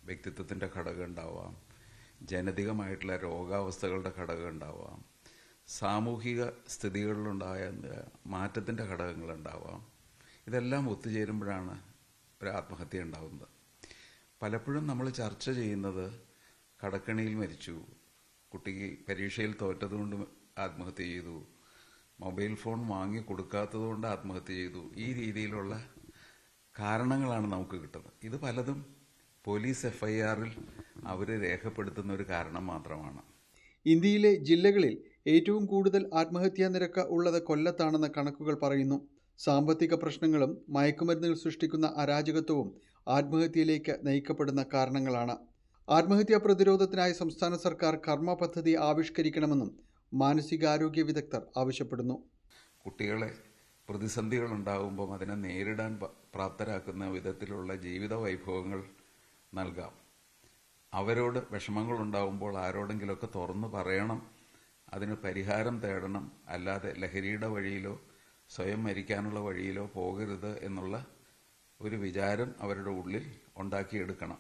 വ്യക്തിത്വത്തിൻ്റെ ഘടകം ഉണ്ടാവാം, ജനിതകമായിട്ടുള്ള രോഗാവസ്ഥകളുടെ ഘടകം ഉണ്ടാവാം, സാമൂഹിക സ്ഥിതികളിലുണ്ടായ മാറ്റത്തിൻ്റെ ഘടകങ്ങളുണ്ടാവാം. ഇതെല്ലാം ഒത്തുചേരുമ്പോഴാണ് ഒരു ആത്മഹത്യ ഉണ്ടാകുന്നത്. പലപ്പോഴും നമ്മൾ ചർച്ച ചെയ്യുന്നത് കടക്കണിയിൽ മരിച്ചു, കുട്ടിക്ക് പരീക്ഷയിൽ തോറ്റതുകൊണ്ട് ആത്മഹത്യ ചെയ്തു, മൊബൈൽ ഫോൺ വാങ്ങി കൊടുക്കാത്തതുകൊണ്ട് ആത്മഹത്യ ചെയ്തു, ഈ രീതിയിലുള്ള കാരണങ്ങളാണ് നമുക്ക് കിട്ടുന്നത്. ഇത് പലതും പോലീസ് FIRൽ അവർ രേഖപ്പെടുത്തുന്ന ഒരു കാരണം മാത്രമാണ്. ഇന്ത്യയിലെ ജില്ലകളിൽ ഏറ്റവും കൂടുതൽ ആത്മഹത്യാ നിരക്ക് ഉള്ളത് കൊല്ലത്താണെന്ന് കണക്കുകൾ പറയുന്നു. സാമ്പത്തിക പ്രശ്നങ്ങളും മയക്കുമരുന്നുകൾ സൃഷ്ടിക്കുന്ന അരാജകത്വവും ആത്മഹത്യയിലേക്ക് നയിക്കപ്പെടുന്ന കാരണങ്ങളാണ്. ആത്മഹത്യാ പ്രതിരോധത്തിനായി സംസ്ഥാന സർക്കാർ കർമ്മ പദ്ധതി ആവിഷ്കരിക്കണമെന്നും മാനസികാരോഗ്യ വിദഗ്ധർ ആവശ്യപ്പെടുന്നു. കുട്ടികളെ പ്രതിസന്ധികൾ ഉണ്ടാകുമ്പം അതിനെ നേരിടാൻ പ്രാപ്തരാക്കുന്ന വിധത്തിലുള്ള ജീവിത വൈഭവങ്ങൾ നൽകാം. അവരോട് വിഷമങ്ങൾ ഉണ്ടാകുമ്പോൾ ആരോടെങ്കിലുമൊക്കെ തുറന്നു പറയണം, അതിന് പരിഹാരം തേടണം. അല്ലാതെ ലഹരിയുടെ വഴിയിലോ സ്വയം മരിക്കാനുള്ള വഴിയിലോ പോകരുത് എന്നുള്ള ഒരു വിചാരം അവരുടെ ഉള്ളിൽ ഉണ്ടാക്കിയെടുക്കണം.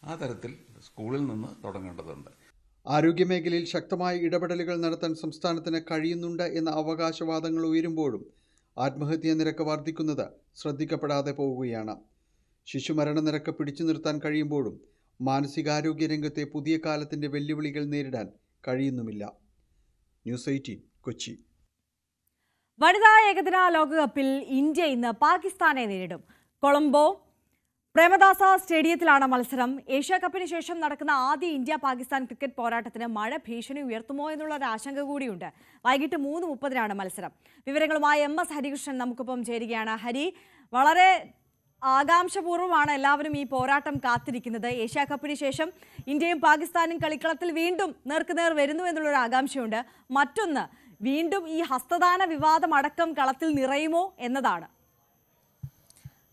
ആ തരത്തിൽ സ്കൂളിൽ നിന്ന് തുടങ്ങേണ്ടതുണ്ട്. ആരോഗ്യമേഖലയിൽ ശക്തമായ ഇടപെടലുകൾ നടത്താൻ സംസ്ഥാനത്തിന് കഴിയുന്നുണ്ട് എന്ന അവകാശവാദങ്ങൾ ഉയരുമ്പോഴും ആത്മഹത്യാ നിരക്ക് വർദ്ധിക്കുന്നത് ശ്രദ്ധിക്കപ്പെടാതെ പോവുകയാണ്. ശിശുമരണ നിരക്ക് പിടിച്ചു നിർത്താൻ കഴിയുമ്പോഴും മാനസികാരോഗ്യ രംഗത്തെ പുതിയ കാലത്തിന്റെ വെല്ലുവിളികൾ നേരിടാൻ കഴിയുന്നുമില്ല. ന്യൂസ് 18 കൊച്ചി. വനിതാ ഏകദിന ലോകകപ്പിൽ ഇന്ത്യ ഇന്ന് പാകിസ്ഥാനെ നേരിടും. കൊളംബോ പ്രേമദാസ സ്റ്റേഡിയത്തിലാണ് മത്സരം. ഏഷ്യാ കപ്പിന് ശേഷം നടക്കുന്ന ആദ്യ ഇന്ത്യ പാകിസ്ഥാൻ ക്രിക്കറ്റ് പോരാട്ടത്തിന് മഴ ഭീഷണി ഉയർത്തുമോ എന്നുള്ള ഒരു ആശങ്ക കൂടിയുണ്ട്. വൈകിട്ട് 3:30 മത്സരം. വിവരങ്ങളുമായി MS ഹരികൃഷ്ണൻ നമുക്കൊപ്പം ചേരുകയാണ്. ഹരി, വളരെ ആകാംക്ഷപൂർവ്വമാണ് എല്ലാവരും ഈ പോരാട്ടം കാത്തിരിക്കുന്നത്. ഏഷ്യാ കപ്പിന് ശേഷം ഇന്ത്യയും പാകിസ്ഥാനും കളിക്കളത്തിൽ വീണ്ടും നേർക്കുനേർ വരുന്നു എന്നുള്ളൊരു ആകാംക്ഷയുണ്ട്. മറ്റൊന്ന്, വീണ്ടും ഈ ഹസ്തദാന വിവാദം അടക്കം കളത്തിൽ നിറയുമോ എന്നതാണ്.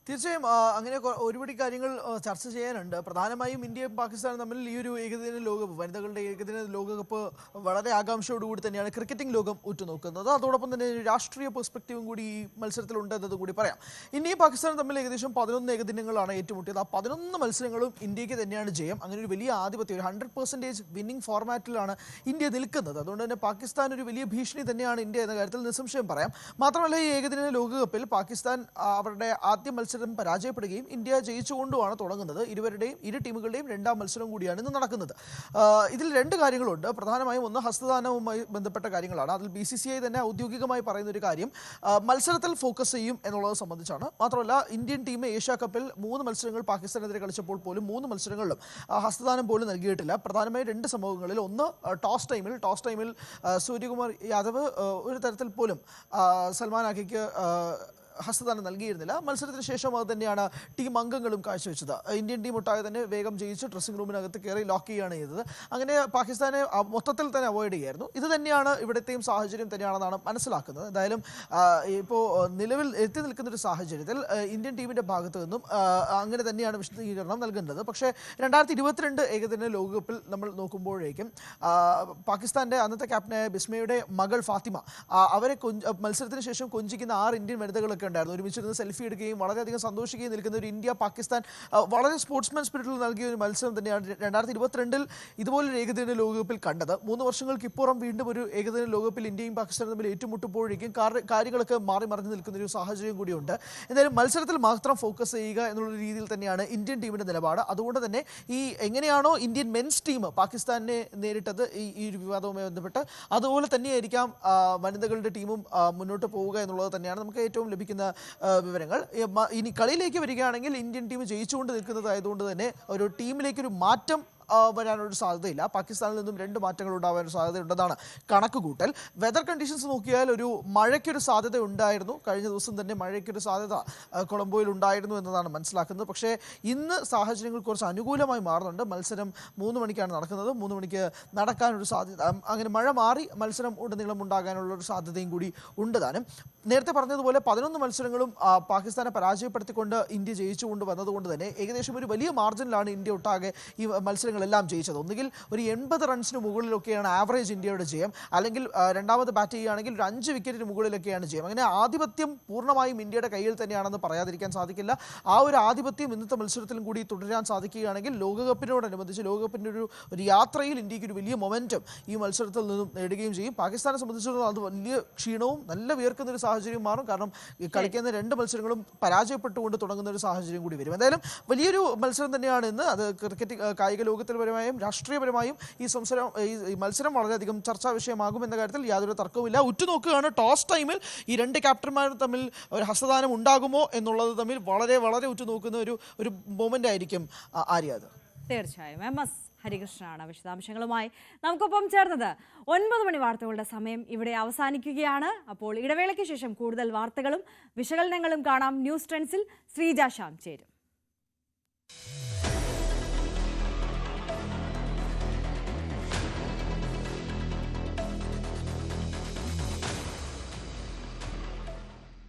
തീർച്ചയായും അങ്ങനെ ഒരുപടി കാര്യങ്ങൾ ചർച്ച ചെയ്യാനുണ്ട്. പ്രധാനമായും ഇന്ത്യയും പാകിസ്ഥാനും തമ്മിൽ ഈ ഒരു ഏകദിന ലോകകപ്പ്, വനിതകളുടെ ഏകദിന ലോകകപ്പ് വളരെ ആകാംക്ഷയോടുകൂടി തന്നെയാണ് ക്രിക്കറ്റിംഗ് ലോകം ഉറ്റുനോക്കുന്നത്. അതോടൊപ്പം തന്നെ രാഷ്ട്രീയ പെർസ്പെക്റ്റീവും കൂടി ഈ മത്സരത്തിലുണ്ട് എന്നത് കൂടി പറയാം. ഇന്ത്യയും പാകിസ്ഥാനും തമ്മിൽ ഏകദേശം 11 ഏകദിനങ്ങളാണ് ഏറ്റുമുട്ടിയത്. ആ 11 മത്സരങ്ങളും ഇന്ത്യക്ക് തന്നെയാണ് ജയം. അങ്ങനെ ഒരു വലിയ ആധിപത്യം, ഒരു 100% വിന്നിംഗ് ഫോർമാറ്റിലാണ് ഇന്ത്യ നിൽക്കുന്നത്. അതുകൊണ്ട് തന്നെ പാകിസ്ഥാൻ ഒരു വലിയ ഭീഷണി തന്നെയാണ് ഇന്ത്യ എന്ന കാര്യത്തിൽ നിസ്സംശയം പറയാം. മാത്രമല്ല, ഈ ഏകദിന ലോകകപ്പിൽ പാകിസ്ഥാൻ അവരുടെ ആദ്യ മത്സരം പരാജയപ്പെടുകയും ഇന്ത്യ ജയിച്ചുകൊണ്ടുമാണ് തുടങ്ങുന്നത്. ഇരു ടീമുകളുടെയും രണ്ടാം മത്സരം കൂടിയാണ് ഇന്ന് നടക്കുന്നത്. ഇതിൽ 2 കാര്യങ്ങളുണ്ട്. പ്രധാനമായും ഒന്ന് ഹസ്തദാനവുമായി ബന്ധപ്പെട്ട കാര്യങ്ങളാണ്. അതിൽ BCCI തന്നെ ഔദ്യോഗികമായി പറയുന്ന ഒരു കാര്യം മത്സരത്തിൽ ഫോക്കസ് ചെയ്യും എന്നുള്ളത് സംബന്ധിച്ചാണ്. മാത്രമല്ല, ഇന്ത്യൻ ടീം ഏഷ്യാ കപ്പിൽ 3 മത്സരങ്ങൾ പാകിസ്ഥാനെതിരെ കളിച്ചപ്പോൾ പോലും 3 മത്സരങ്ങളിലും ഹസ്തദാനം പോലും നൽകിയിട്ടില്ല. പ്രധാനമായും 2 സംഭവങ്ങളിൽ, ഒന്ന് ടോസ് ടൈമിൽ സൂര്യകുമാർ യാദവ് ഒരു തരത്തിൽ പോലും സൽമാൻ ആഖയ്ക്ക് ഹസ്തദാനം നൽകിയിരുന്നില്ല. മത്സരത്തിന് ശേഷം അത് തന്നെയാണ് ടീം അംഗങ്ങളും കാഴ്ചവെച്ചത്. ഇന്ത്യൻ ടീം ഒട്ടാകെ തന്നെ വേഗം ജയിച്ച് ഡ്രസ്സിംഗ് റൂമിനകത്ത് കയറി ലോക്ക് ചെയ്യുകയാണ് ചെയ്തത്. അങ്ങനെ പാകിസ്ഥാനെ മൊത്തത്തിൽ തന്നെ അവോയ്ഡ് ചെയ്യായിരുന്നു. ഇത് തന്നെയാണ് ഇവിടത്തെയും സാഹചര്യം തന്നെയാണെന്നാണ് മനസ്സിലാക്കുന്നത്. എന്തായാലും ഇപ്പോൾ നിലവിൽ എത്തി നിൽക്കുന്ന ഒരു സാഹചര്യത്തിൽ ഇന്ത്യൻ ടീമിന്റെ ഭാഗത്തു നിന്നും അങ്ങനെ തന്നെയാണ് വിശദീകരണം നൽകേണ്ടത്. പക്ഷേ 2022 ഏകദിന ലോകകപ്പിൽ നമ്മൾ നോക്കുമ്പോഴേക്കും പാകിസ്ഥാന്റെ അന്നത്തെ ക്യാപ്റ്റനായ ബിസ്മയുടെ മകൾ ഫാത്തിമ അവരെ മത്സരത്തിന് ശേഷം കൊഞ്ചിക്കുന്ന 6 ഇന്ത്യൻ വനിതകളൊക്കെ ഉണ്ടായിരുന്നു. ഒരുമിച്ചിരുന്ന് സെൽഫി എടുക്കുകയും വളരെയധികം സന്തോഷിക്കുകയും നിൽക്കുന്ന ഒരു ഇന്ത്യ പാകിസ്ഥാൻ വളരെ സ്പോർട്സ്മാൻ സ്പിരിറ്റിൽ നൽകിയ ഒരു മത്സരം തന്നെയാണ് 2022 ഇതുപോലൊരു ഏകദിന ലോകകപ്പിൽ കണ്ടത്. 3 വർഷങ്ങൾക്ക് ഇപ്പുറം വീണ്ടും ഒരു ഏകദിന ലോകകപ്പിൽ ഇന്ത്യയും പാകിസ്ഥാനും തമ്മിൽ ഏറ്റുമുട്ടുമ്പോഴേക്കും കാര്യങ്ങളൊക്കെ മാറി മറിഞ്ഞു നിൽക്കുന്ന ഒരു സാഹചര്യം കൂടിയുണ്ട്. എന്തായാലും മത്സരത്തിൽ മാത്രം ഫോക്കസ് ചെയ്യുക എന്നുള്ള രീതിയിൽ തന്നെയാണ് ഇന്ത്യൻ ടീമിന്റെ നിലപാട്. അതുകൊണ്ട് തന്നെ ഈ എങ്ങനെയാണോ ഇന്ത്യൻ മെൻസ് ടീം പാകിസ്ഥാനെ നേരിട്ടത് ഈ ഒരു വിവാദവുമായി ബന്ധപ്പെട്ട്, അതുപോലെ തന്നെയായിരിക്കാം വനിതകളുടെ ടീമും മുന്നോട്ട് പോവുക എന്നുള്ളത് തന്നെയാണ് നമുക്ക് ഏറ്റവും ലഭിക്കുന്ന വിവരങ്ങൾ. ഇനി കളിയിലേക്ക് വരികയാണെങ്കിൽ ഇന്ത്യൻ ടീം ജയിച്ചുകൊണ്ട് നിൽക്കുന്നതായതുകൊണ്ട് തന്നെ ഒരു ടീമിലേക്കൊരു മാറ്റം വരാനൊരു സാധ്യതയില്ല. പാകിസ്ഥാനിൽ നിന്നും 2 മാറ്റങ്ങൾ ഉണ്ടാവാനൊരു സാധ്യതയുണ്ടെന്നാണ് കണക്കുകൂട്ടൽ. വെതർ കണ്ടീഷൻസ് നോക്കിയാൽ ഒരു മഴയ്ക്കൊരു സാധ്യത ഉണ്ടായിരുന്നു. കഴിഞ്ഞ ദിവസം തന്നെ മഴയ്ക്കൊരു സാധ്യത കൊളംബോയിൽ ഉണ്ടായിരുന്നു എന്നതാണ് മനസ്സിലാക്കുന്നത്. പക്ഷേ ഇന്ന് സാഹചര്യങ്ങൾ കുറച്ച് അനുകൂലമായി മാറുന്നുണ്ട്. മത്സരം 3 മണിക്കാണ് നടക്കുന്നത്. 3 മണിക്ക് നടക്കാനൊരു സാധ്യത, അങ്ങനെ മഴ മാറി മത്സരം ഉടനീളം ഉണ്ടാകാനുള്ളൊരു സാധ്യതയും കൂടി ഉണ്ട് താനും. നേരത്തെ പറഞ്ഞതുപോലെ 11 മത്സരങ്ങളും പാകിസ്ഥാനെ പരാജയപ്പെടുത്തിക്കൊണ്ട് ഇന്ത്യ ജയിച്ചുകൊണ്ട് വന്നതുകൊണ്ട് തന്നെ ഏകദേശം ഒരു വലിയ മാർജിനിലാണ് ഇന്ത്യ ഒട്ടാകെ ഈ മത്സരങ്ങളെല്ലാം ജയിച്ചത്. ഒന്നുകിൽ ഒരു 80 റൺസിന് മുകളിലൊക്കെയാണ് ആവറേജ് ഇന്ത്യയുടെ ജയം, അല്ലെങ്കിൽ രണ്ടാമത് ബാറ്റ് ചെയ്യുകയാണെങ്കിൽ ഒരു 5 വിക്കറ്റിന് മുകളിലൊക്കെയാണ് ജയം. അങ്ങനെ ആധിപത്യം പൂർണ്ണമായും ഇന്ത്യയുടെ കയ്യിൽ തന്നെയാണെന്ന് പറയാതിരിക്കാൻ സാധിക്കില്ല. ആ ഒരു ആധിപത്യം ഇന്നത്തെ മത്സരത്തിലും കൂടി തുടരാൻ സാധിക്കുകയാണെങ്കിൽ ലോകകപ്പിനോടനുബന്ധിച്ച് ലോകകപ്പിൻ്റെ ഒരു യാത്രയിൽ ഇന്ത്യക്ക് ഒരു വലിയ മൊമെൻറ്റം ഈ മത്സരത്തിൽ നിന്നും നേടുകയും ചെയ്യും. പാകിസ്ഥാനെ സംബന്ധിച്ചിടത്തോളം അത് വലിയ ക്ഷീണവും നല്ല വിയർക്കുന്ന ഒരു സാഹചര്യം മാറും. കാരണം കളിക്കുന്ന 2 മത്സരങ്ങളും പരാജയപ്പെട്ടുകൊണ്ട് തുടങ്ങുന്ന ഒരു സാഹചര്യം കൂടി വരും. എന്തായാലും വലിയൊരു മത്സരം തന്നെയാണ് ഇന്ന്. അത് ക്രിക്കറ്റ് കായിക ലോകത്തിൽപരമായും രാഷ്ട്രീയപരമായും ഈ മത്സരം വളരെയധികം ചർച്ചാ വിഷയമാകും എന്ന കാര്യത്തിൽ യാതൊരു തർക്കവുമില്ല. ഉറ്റുനോക്കുകയാണ് ടോസ് ടൈമിൽ ഈ 2 ക്യാപ്റ്റന്മാരും തമ്മിൽ ഒരു ഹസ്തദാനം ഉണ്ടാകുമോ എന്നുള്ളത് തമ്മിൽ വളരെ വളരെ ഉറ്റുനോക്കുന്ന ഒരു മൊമെന്റ് ആയിരിക്കും ആര്യ. തീർച്ചയായും. MS ഹരികൃഷ്ണനാണ് വിശദാംശങ്ങളുമായി നമുക്കൊപ്പം ചേർന്നത്. 9 മണി വാർത്തകളുടെ സമയം ഇവിടെ അവസാനിക്കുകയാണ്. അപ്പോൾ ഇടവേളയ്ക്ക് ശേഷം കൂടുതൽ വാർത്തകളും വിശകലനങ്ങളും കാണാം. ന്യൂസ് ട്രെൻഡ്സിൽ ശ്രീജ ശ്യാം ചേരും.